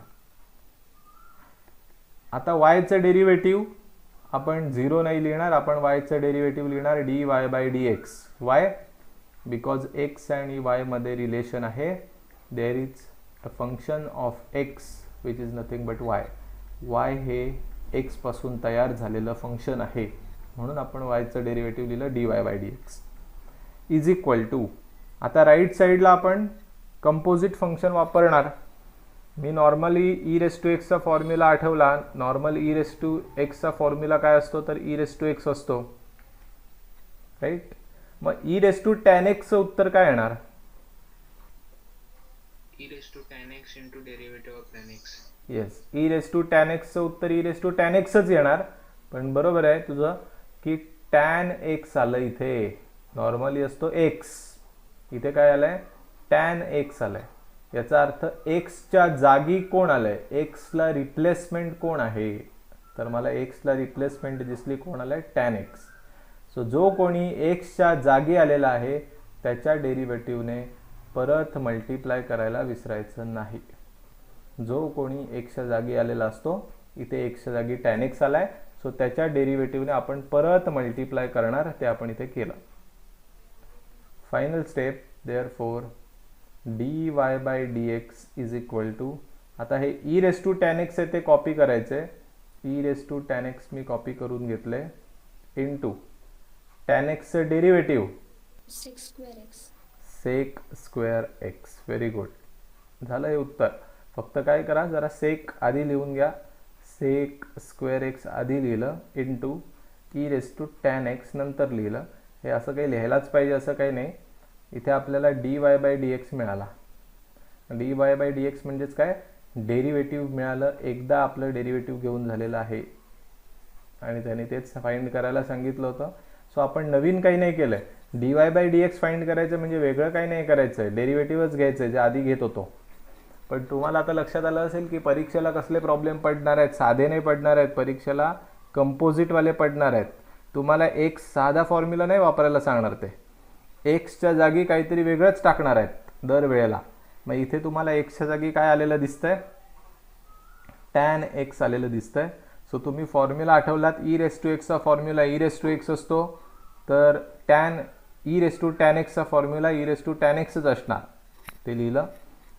आता वायचं डेरिव्हेटिव्ह आपण 0 नाही लिहिणार, आपण वायचं डेरिव्हेटिव्ह लिहिणार dy by dx. Y, because x आणि वाय मध्ये रिलेशन आहे. There is a function of x which is nothing but y. Y हे एक्स पासून तयार झालेलं फंक्शन आहे, म्हणून आपण वायचं डेरिव्हेटिव्ह लिहिलं dy by dx is equal to. आता राईट साईडला आपण कंपोजिट फंक्शन वापरणार. मी नॉर्मली ई रेस टू एक्सचा फॉर्म्युला आठवला. नॉर्मल ई रेस टू एक्सचा फॉर्म्युला काय असतो तर ई रेस टू एक्स असतो, राईट. मग ई रेस टू टॅन एक्सचं उत्तर काय येणार, e raised to tan x into derivative of tan x. Yes, e raise to tan एक्सचं उत्तर ई रेस टू टॅन एक्सच येणार. पण बरोबर आहे तुझं की टॅन एक्स आलं इथे, नॉर्मली असतो एक्स, इथे काय आलंय टॅन एक्स आलंय. याचा अर्थ एक्सच्या जागी कोण आलंय, एक्सला रिप्लेसमेंट कोण आहे, तर मला एक्सला रिप्लेसमेंट दिसली, कोण आलंय टॅन एक्स. सो जो कोणी एक्सच्या जागी आलेला आहे त्याच्या डेरिव्हेटिव्हने परत मल्टिप्लाय करायला विसरायचं नाही. जो कोणी एक्सच्या जागी आलेला असतो, इथे एक्सच्या जागी टॅन एक्स आलाय, सो त्याच्या डेरिव्हेटिव्हने आपण परत मल्टिप्लाय करणार, ते आपण इथे केलं. Final step, therefore dy by dx is equal to, आता हे e raise to tan x आहे ते कॉपी करायचे, e raise to tan x मी कॉपी करून घेतले, इनटू टॅन एक्सचं derivative sec square x. Very good, झालं हे उत्तर. फक्त काय करा, जरा सेक आधी लिहून घ्या, सेक स्क्वेअर एक्स आधी लिहिलं, into e raise to tan x नंतर लिहिलं. हे असं काही लिहायलाच पाहिजे असं काही नाही. इथे आपल्याला dy बाय dx मिळाला. dy बाय dx म्हणजेच काय, डेरिव्हेटिव्ह मिळालं. एकदा आपलं डेरिव्हेटिव्ह घेऊन झालेलं आहे आणि त्याने तेच फाइंड करायला सांगितलं होतं. सो आपण नवीन काही नाही केलंय. dy बाय dx फाइंड करायचं म्हणजे वेगळं काही नाही करायचं आहे, डेरिव्हेटिव्हच घ्यायचं आहे जे आधी घेत होतो. पण तुम्हाला आता लक्षात आलं असेल की परीक्षेला कसले प्रॉब्लेम पडणार आहेत, साधे नाही पडणार आहेत, परीक्षेला कंपोजिटवाले पडणार आहेत. तुम्हाला एक साधा फॉर्म्युला नाही वापरायला सांगणार, ते एक्सच्या जागी काहीतरी वेगळंच टाकणार आहेत दरवेळेला. मग इथे तुम्हाला एक्सच्या जागी काय आलेलं दिसतंय, टॅन एक्स आलेलं दिसतंय. सो तुम्ही फॉर्म्युला आठवलात, ई रेस टू एक्सचा formula e raise to x असतो, तर tan e raise to tan एक्सचा formula e raise to tan एक्सच असणार, ते लिहिलं.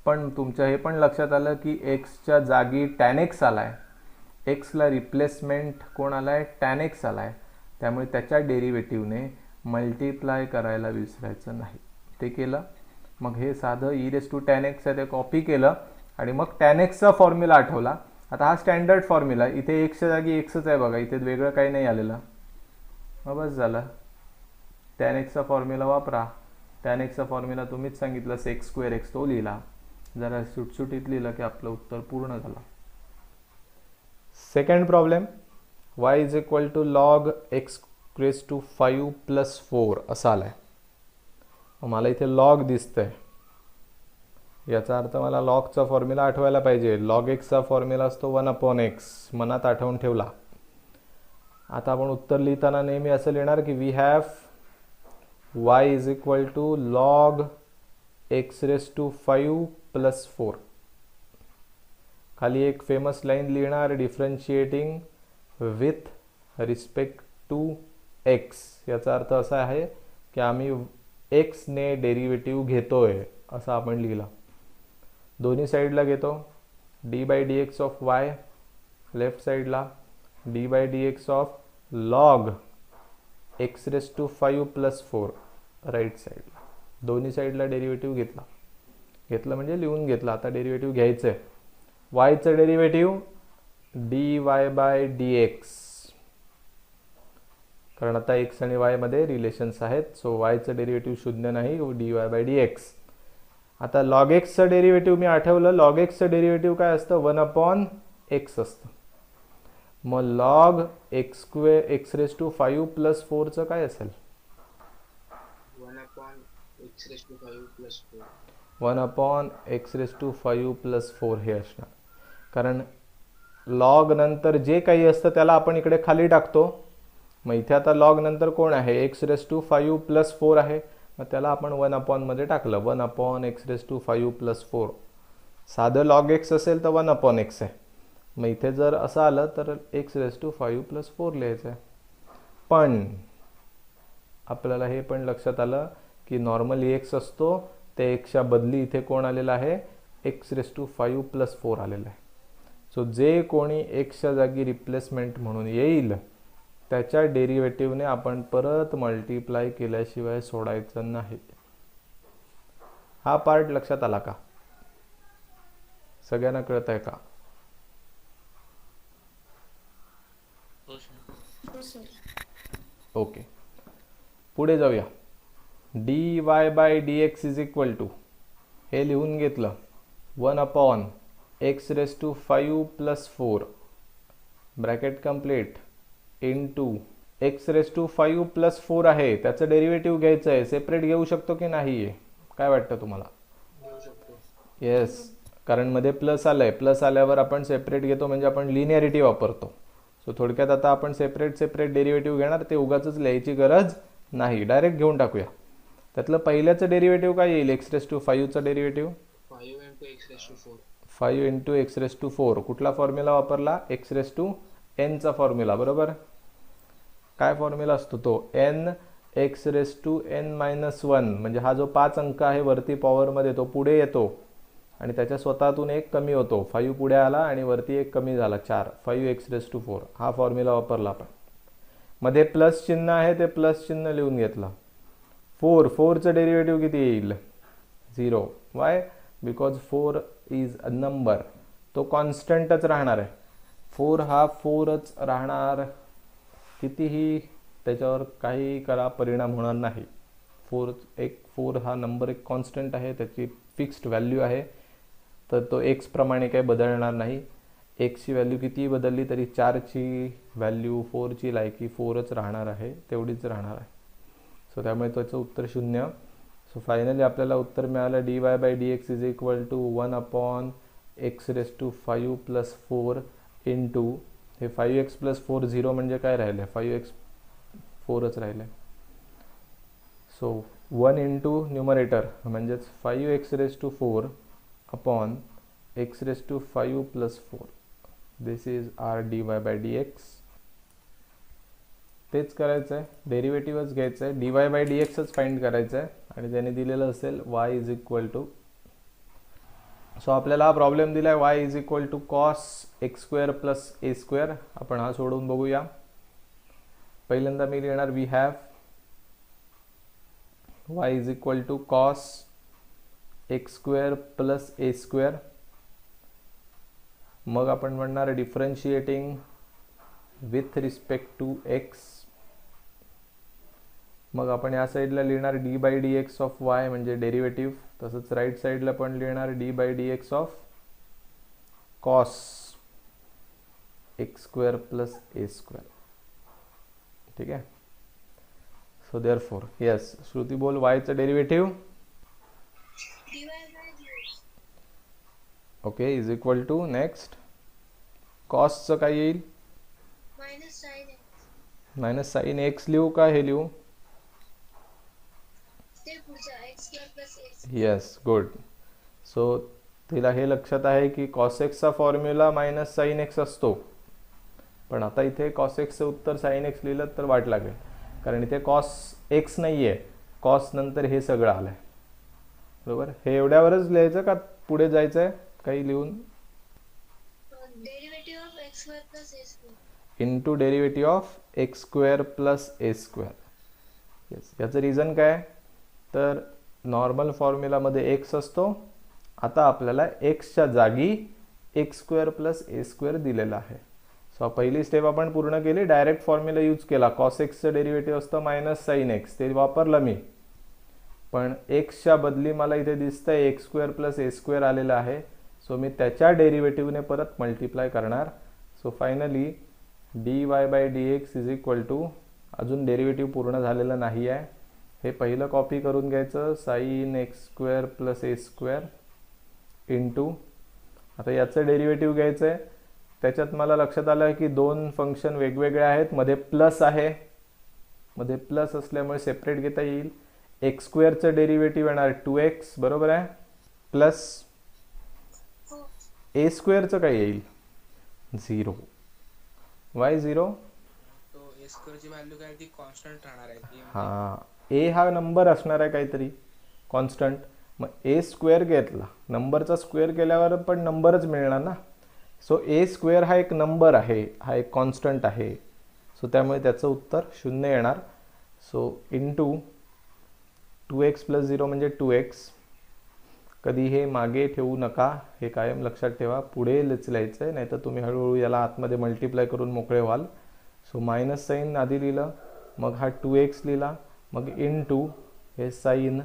पण तुमच्या हे पण लक्षात आलं की एक्सच्या जागी टॅन एक्स आलाय, एक्सला रिप्लेसमेंट कोण आलाय, टॅन एक्स आलाय, त्यामुळे त्याच्या डेरिव्हेटिव्हने मल्टिप्लाय करायला विसरायचं नाही, ते केलं. मग हे साधं e raise to tan x आहे ते कॉपी केलं आणि मग टॅन एक्सचा फॉर्म्युला आठवला. आता हा स्टँडर्ड फॉर्म्युला, इथे एक्सच्या जागी एक्सच आहे बघा, इथे वेगळं काही नाही आलेलं. मग बस झालं, टॅन एक्सचा फॉर्म्युला वापरा. टॅन एक्सचा फॉर्म्युला तुम्हीच सांगितलं, सेक स्क्वेअर एक्स, तो लिहिला. जरा सुटसुटीत लिहिलं की आपलं उत्तर पूर्ण झालं. Second problem, y is equal to log x raise to 5 plus 4 असा आलाय. मला इथे लॉग दिसतंय, याचा अर्थ मला लॉगचा फॉर्म्युला आठवायला पाहिजे. लॉग एक्सचा फॉर्म्युला असतो 1/x, मनात आठवून ठेवला. आता आपण उत्तर लिहिताना नेहमी असं लिहिणार की we have y is equal to log x raise to 5 plus 4. खाली एक फेमस लाईन लिहिणार, differentiating with respect to x. याचा अर्थ असा आहे की आम्ही एक्सने डेरिव्हेटिव्ह घेतोय असं आपण लिहिलं. दोन्ही साईडला घेतो, d by d x of y left साईडला, d by d x of log x raise to 5 plus 4 right साईडला. दोन्ही साईडला डेरिव्हेटिव्ह घेतलं म्हणजे लिहून घेतलं. आता डेरिव्हेटिव्ह घ्यायचं आहे. वायचं derivative D y by d x, कारण आता एक्स आणि वाय मध्ये रिलेशन्स आहेत, सो वायचं डेरिव्हेटिव्ह शून्य नाही, d y by d x. आता लॉग एक्सचं डेरिव्हेटिव्ह मी आठवलं, लॉग एक्सचं डेरिव्हेटिव्ह काय असतं, 1/x असतं. मग log x square x raise to 5 plus 4चं काय असेल, 1/x raise to 5 plus 4. 1/x raise to 5 plus 4 हे असणार. कारण लॉग नंतर जे काही असतं त्याला आपण इकडे खाली टाकतो. मग इथे आता लॉग नंतर कोण आहे, एक्स रेस टू 5 प्लस 4 आहे, मग त्याला आपण 1/, मध्ये टाकलं, 1/x रेस टू 5 प्लस 4. साधं लॉग एक्स असेल तर 1/x आहे. मग इथे जर असं आलं तर एक्स रेस टू 5 प्लस 4 लिहायचं आहे. पण आपल्याला हे पण लक्षात आलं की नॉर्मली एक्स असतो, ते एक्सच्या बदली इथे कोण आलेलं आहे, एक्स रेस टू 5 प्लस 4 आलेलं आहे. सो जे कोणी एक्सच्या जागी रिप्लेसमेंट म्हणून येईल त्याच्या डेरिव्हेटिव्हने आपण परत मल्टिप्लाय केल्याशिवाय सोडायचं नाही. हा पार्ट लक्षात आला का, सगळ्यांना कळत आहे का? ओके, पुढे जाऊया. D y by d x is equal to, हे लिहून घेतलं, 1/x raise to 5 plus 4 bracket complete into x raise to 5 plus 4 आहे त्याचं डेरिव्हेटिव्ह घ्यायचं आहे, सेपरेट घेऊ शकतो की नाही? काय वाटतं तुम्हाला? घेऊ शकतो. येस, कारण मध्ये प्लस आलंय, प्लस आल्यावर आपण सेपरेट घेतो म्हणजे आपण लिनियरिटी वापरतो. सो थोडक्यात आता आपण सेपरेट सेपरेट डेरिव्हेटिव्ह घेणार, ते उगाचच लिहायची गरज नाही, डायरेक्ट घेऊन टाकूया. त्यातलं पहिल्याचं डेरिव्हेटिव्ह काय येईल? एक्स रेस टू 5चं derivative 5 into x raised to 4. 5 into x raise to 4. कुठला फॉर्म्युला वापरला? एक्स रेस टू एनचा फॉर्म्युला, बरोबर. काय फॉर्म्युला असतो तो? N x raise to n minus 1, म्हणजे हा जो 5 अंक आहे वरती पॉवरमध्ये तो पुढे येतो आणि त्याच्या स्वतःतून एक कमी होतो. 5 पुढे आला आणि वरती एक कमी झाला 4. 5 एक्स रेस टू 4 हा फॉर्म्युला वापरला आपण. मध्ये प्लस चिन्ह आहे ते प्लस चिन्ह लिहून घेतलं. 4चं डेरिव्हेटिव्ह किती येईल? 0. Y? Because 4 is a number, तो कॉन्स्टंटच राहणार आहे. 4 हा 4च राहणार, कितीही त्याच्यावर काही करा परिणाम होणार नाही. 4 हा नंबर एक कॉन्स्टंट आहे, त्याची फिक्स्ड व्हॅल्यू आहे, तर तो एक्स प्रमाणे काही बदलणार नाही. एक्सची व्हॅल्यू कितीही बदलली तरी 4ची व्हॅल्यू 4ची लायकी 4च राहणार आहे, तेवढीच राहणार आहे. सो त्यामुळे त्याचं उत्तर 0. सो फायनली आपल्याला उत्तर मिळालं dy/dx is equal to 1 upon x raise to 5 plus 4 into हे 5x प्लस 4 0 म्हणजे काय राहिलं? 5x 4च राहिलं. सो 1 इंटू न्यूमरेटर म्हणजेच 5x raise to 4 upon x raise to 5 plus 4. This is our dy/dx. तेच करायचं आहे, डेरिव्हेटिव्हच घ्यायचं आहे, dy/dxच फाइंड करायचं आहे आणि त्याने दिलेलं असेल y is equal to. So आपल्याला हा प्रॉब्लेम दिला आहे y is equal to cos x square plus a square. आपण हा सोडवून बघूया. पहिल्यांदा मी लिहिणार we have y is equal to cos x square plus a square. मग आपण म्हणणार differentiating with respect to x. मग आपण या साईडला लिहिणार dy/dx ऑफ y म्हणजे डेरिव्हेटिव्ह. तसंच राईट साईडला पण लिहिणार dy/dx of cos x square plus a square. ठीक आहे. सो देअरफॉर येस, श्रुती बोल yचं derivative okay is equal to next कॉसचं काय येईल? मायनस साइन एक्स लिहू का हे लिहू? Yes, good. सो तिला हे लक्षात आहे की कॉस एक्सचा फॉर्म्युला मायनस साइन एक्स असतो, पण आता इथे कॉस एक्सचं उत्तर साइन एक्स लिहिलं तर वाट लागेल, कारण इथे कॉस एक्स नाही आहे, कॉस नंतर हे सगळं आलं आहे, बरोबर. हे एवढ्यावरच लिहायचं का पुढे जायचं आहे काही लिहून? Into derivative of x square plus a square. Yes, याचं रिझन काय? तर नॉर्मल फॉर्म्युलामध्ये एक्स असतो, आता आपल्याला एक्सच्या जागी x square plus a square दिलेला आहे. सो पहिली स्टेप आपण पूर्ण केली, डायरेक्ट फॉर्म्युला यूज केला. कॉस एक्सचं डेरिव्हेटिव्ह असतं मायनस साइन एक्स, ते वापरलं मी, पण एक्सच्या बदली मला इथे दिसतंय x square plus a square आलेलं आहे, सो मी त्याच्या डेरिव्हेटिव्हने परत मल्टिप्लाय करणार. So finally dy/dx is equal to, अजून डेरिव्हेटिव्ह पूर्ण झालेलं नाही आहे, हे पहिलं कॉपी करून घ्यायचं, sine x square plus a square into, आता याचं डेरिव्हेटिव्ह घ्यायचं आहे. त्याच्यात मला लक्षात आलं की दोन फंक्शन वेगवेगळे आहेत, मध्ये प्लस आहे, मध्ये प्लस असल्यामुळे सेपरेट घेता येईल. एक्स स्क्वेअरचं डेरिव्हेटिव्ह येणार 2x, बरोबर आहे, प्लस ए स्क्वेअरचं काय येईल? 0. वाय 0? तो ए स्क्वेअरची व्हॅल्यू काय ती कॉन्स्टंट राहणार आहे ती. हां, ए हा नंबर असणार आहे काहीतरी कॉन्स्टंट, मग ए स्क्वेअर घेतला, नंबरचा स्क्वेअर केल्यावर पण नंबरच मिळणार ना. सो ए स्क्वेअर हा एक नंबर आहे, हा एक कॉन्स्टंट आहे, सो त्यामुळे त्याचं उत्तर 0 येणार. सो इंटू 2x प्लस 0 म्हणजे 2x. कधी हे मागे ठेवू नका, हे कायम लक्षात ठेवा, पुढे लिहायचं आहे, नाही तर तुम्ही हळूहळू याला आतमध्ये मल्टिप्लाय करून मोकळे व्हाल. सो मायनस साईन आधी लिहिलं, मग हा 2x लिहिला, मग इंटू हे sine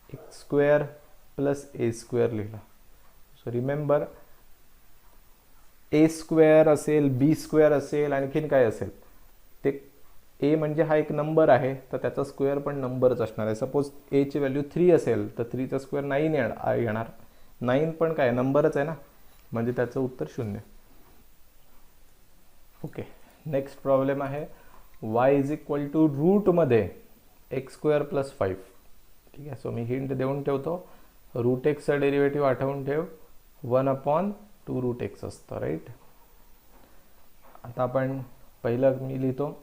x square plus a square लिहिला. सो रिमेंबर ए स्क्वेअर असेल, बी स्क्वेअर असेल, आणखीन काय असेल ते ए म्हणजे हा एक नंबर आहे, तर त्याचा स्क्वेअर पण नंबरच असणार आहे. सपोज एची व्हॅल्यू 3 असेल तर 3चा स्क्वेअर 9 येणार. 9 पण काय नंबरच आहे ना, म्हणजे त्याचं उत्तर 0. ओके, नेक्स्ट प्रॉब्लेम आहे y इज इक्वल टू रूटमध्ये x² प्लस 5. ठीक आहे, सो मी हिंट देऊन ठेवतो. रूट एक्सचा डेरिव्हेटिव्ह आठवून ठेव, 1/2 रूट एक्स असतं, राईट. आता आपण पहिलं मी लिहितो.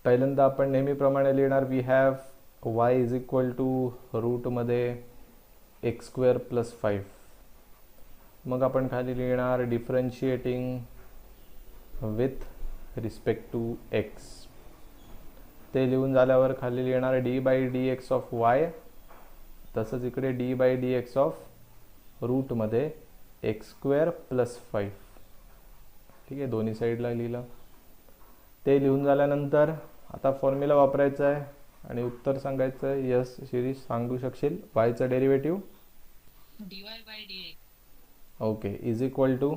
पहिल्यांदा आपण नेहमीप्रमाणे लिहिणार we have y is equal to रूटमध्ये x² प्लस 5. मग आपण खाली लिहिणार differentiating with respect to x. ते लिहून झाल्यावर खाली लिहिणार d/dx ऑफ y. तसंच इकडे d/dx ऑफ रूटमध्ये x² प्लस 5. ठीक आहे, दोन्ही साईडला लिहिलं. ते लिहून झाल्यानंतर आता फॉर्म्युला वापरायचा आहे आणि उत्तर सांगायचं आहे. यस शिरीष, सांगू शकशील yचं derivative? dy/dx. Okay, is equal to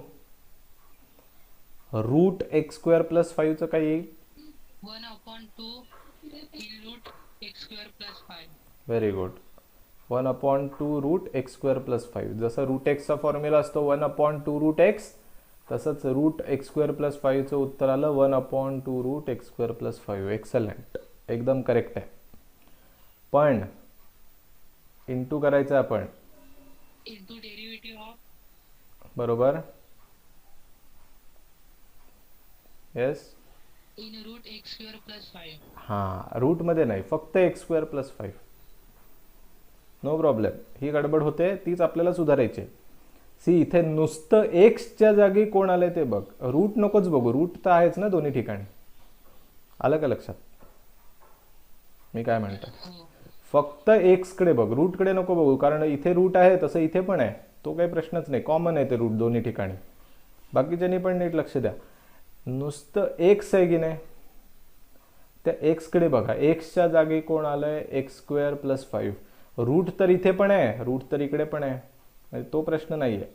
root x² plus 5चं काय येईल? 1/2 in root x² plus 5. Very good. 1/2 root x² plus 5. जसं रूट एक्सचा फॉर्म्युला असतो 1/2 रूट एक्स, तसंच रूट x² प्लस 5चं उत्तर आलं 1/2 रूट x² प्लस 5. एक्सलंट, एकदम करेक्ट आहे. पण इंटू करायचं आहे आपण, Into derivative of बरोबर. Yes, in root x² plus 5. हां, रूटमध्ये नाही, फक्त x² प्लस 5. No problem. ही गडबड होते, तीच आपल्याला सुधारायची. सी, इथे नुसतं एक्सच्या जागी कोण आलंय ते बघ. रूट नकोच बघू, रूट तर आहेच ना दोन्ही ठिकाणी. आलं का लक्षात मी काय म्हणतो? हो. फक्त एक्सकडे बघ, रूटकडे नको बघू, कारण इथे रूट आहे तसं इथे पण आहे, तो काही प्रश्नच नाही. कॉमन आहे ते रूट दोन्ही ठिकाणी. बाकीच्यांनी पण नीट लक्ष द्या. नुसतं एक्स आहे की नाही, त्या एक्सकडे बघा. एक्सच्या जागी कोण आलंय? x² plus 5. रूट तर इथे पण आहे, रूट तर इकडे पण आहे, म्हणजे तो प्रश्न नाही आहे.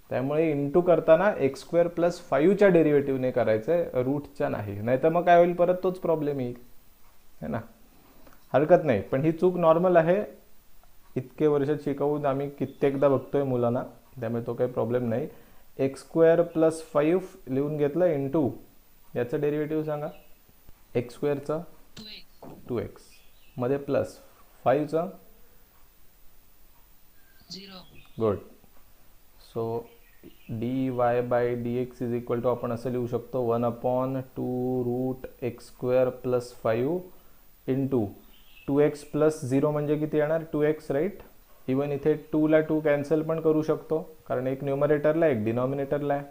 त्यामुळे इंटू करताना x² प्लस 5च्या डेरिव्हेटिव्हने करायचं आहे, रूटच्या नाही. नाहीतर मग काय होईल, परत तोच प्रॉब्लेम येईल, है ना. हरकत नाही, पण ही चूक नॉर्मल आहे. इतके वर्षात शिकवून आम्ही कित्येकदा बघतोय मुलांना, त्यामुळे तो काही प्रॉब्लेम नाही. x² प्लस 5 लिहून घेतलं इंटू याचं डेरिव्हेटिव्ह सांगा. x²चं 2x. 2x मध्ये प्लस 5चं 0. Good. So dy/dx is equal to आपण असं लिहू शकतो 1/2 root x² plus 5 into 2x plus 0 म्हणजे किती येणार? 2x, right. इवन इथे 2 ला 2 कॅन्सल पण करू शकतो, कारण एक न्यूमरेटरला एक डिनॉमिनेटरला आहे.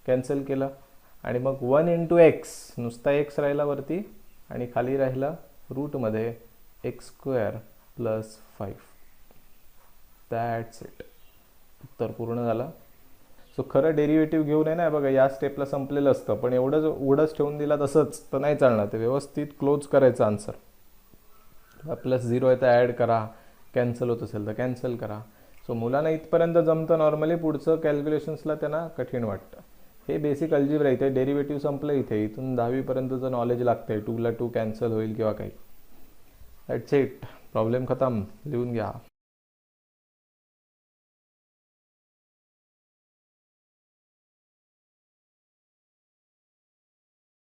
कॅन्सल केलं आणि मग 1 इंटू एक्स, नुसता एक्स राहिला वरती आणि खाली राहिला रूटमध्ये x² प्लस 5. That's it. उत्तर पूर्ण झालं. सो खरं डेरिव्हेटिव्ह घेऊन आहे ना, बघा या स्टेपला संपलेलं असतं, पण एवढंच ठेवून दिला तसंच तर नाही चालणार. ते व्यवस्थित क्लोज करायचं आन्सर. प्लस 0 आहे तर ॲड करा, कॅन्सल होत असेल तर कॅन्सल करा. सो मुलांना इथपर्यंत जमतं नॉर्मली, पुढचं कॅल्क्युलेशन्सला त्यांना कठीण वाटतं. हे बेसिक अल्जिब्रा. इथे डेरिव्हेटिव्ह संपलं, इथे इथून 10वी पर्यंतचं नॉलेज लागतंय. 2 ला 2 कॅन्सल होईल किंवा काही. That's it. प्रॉब्लेम खतम. लिहून घ्या.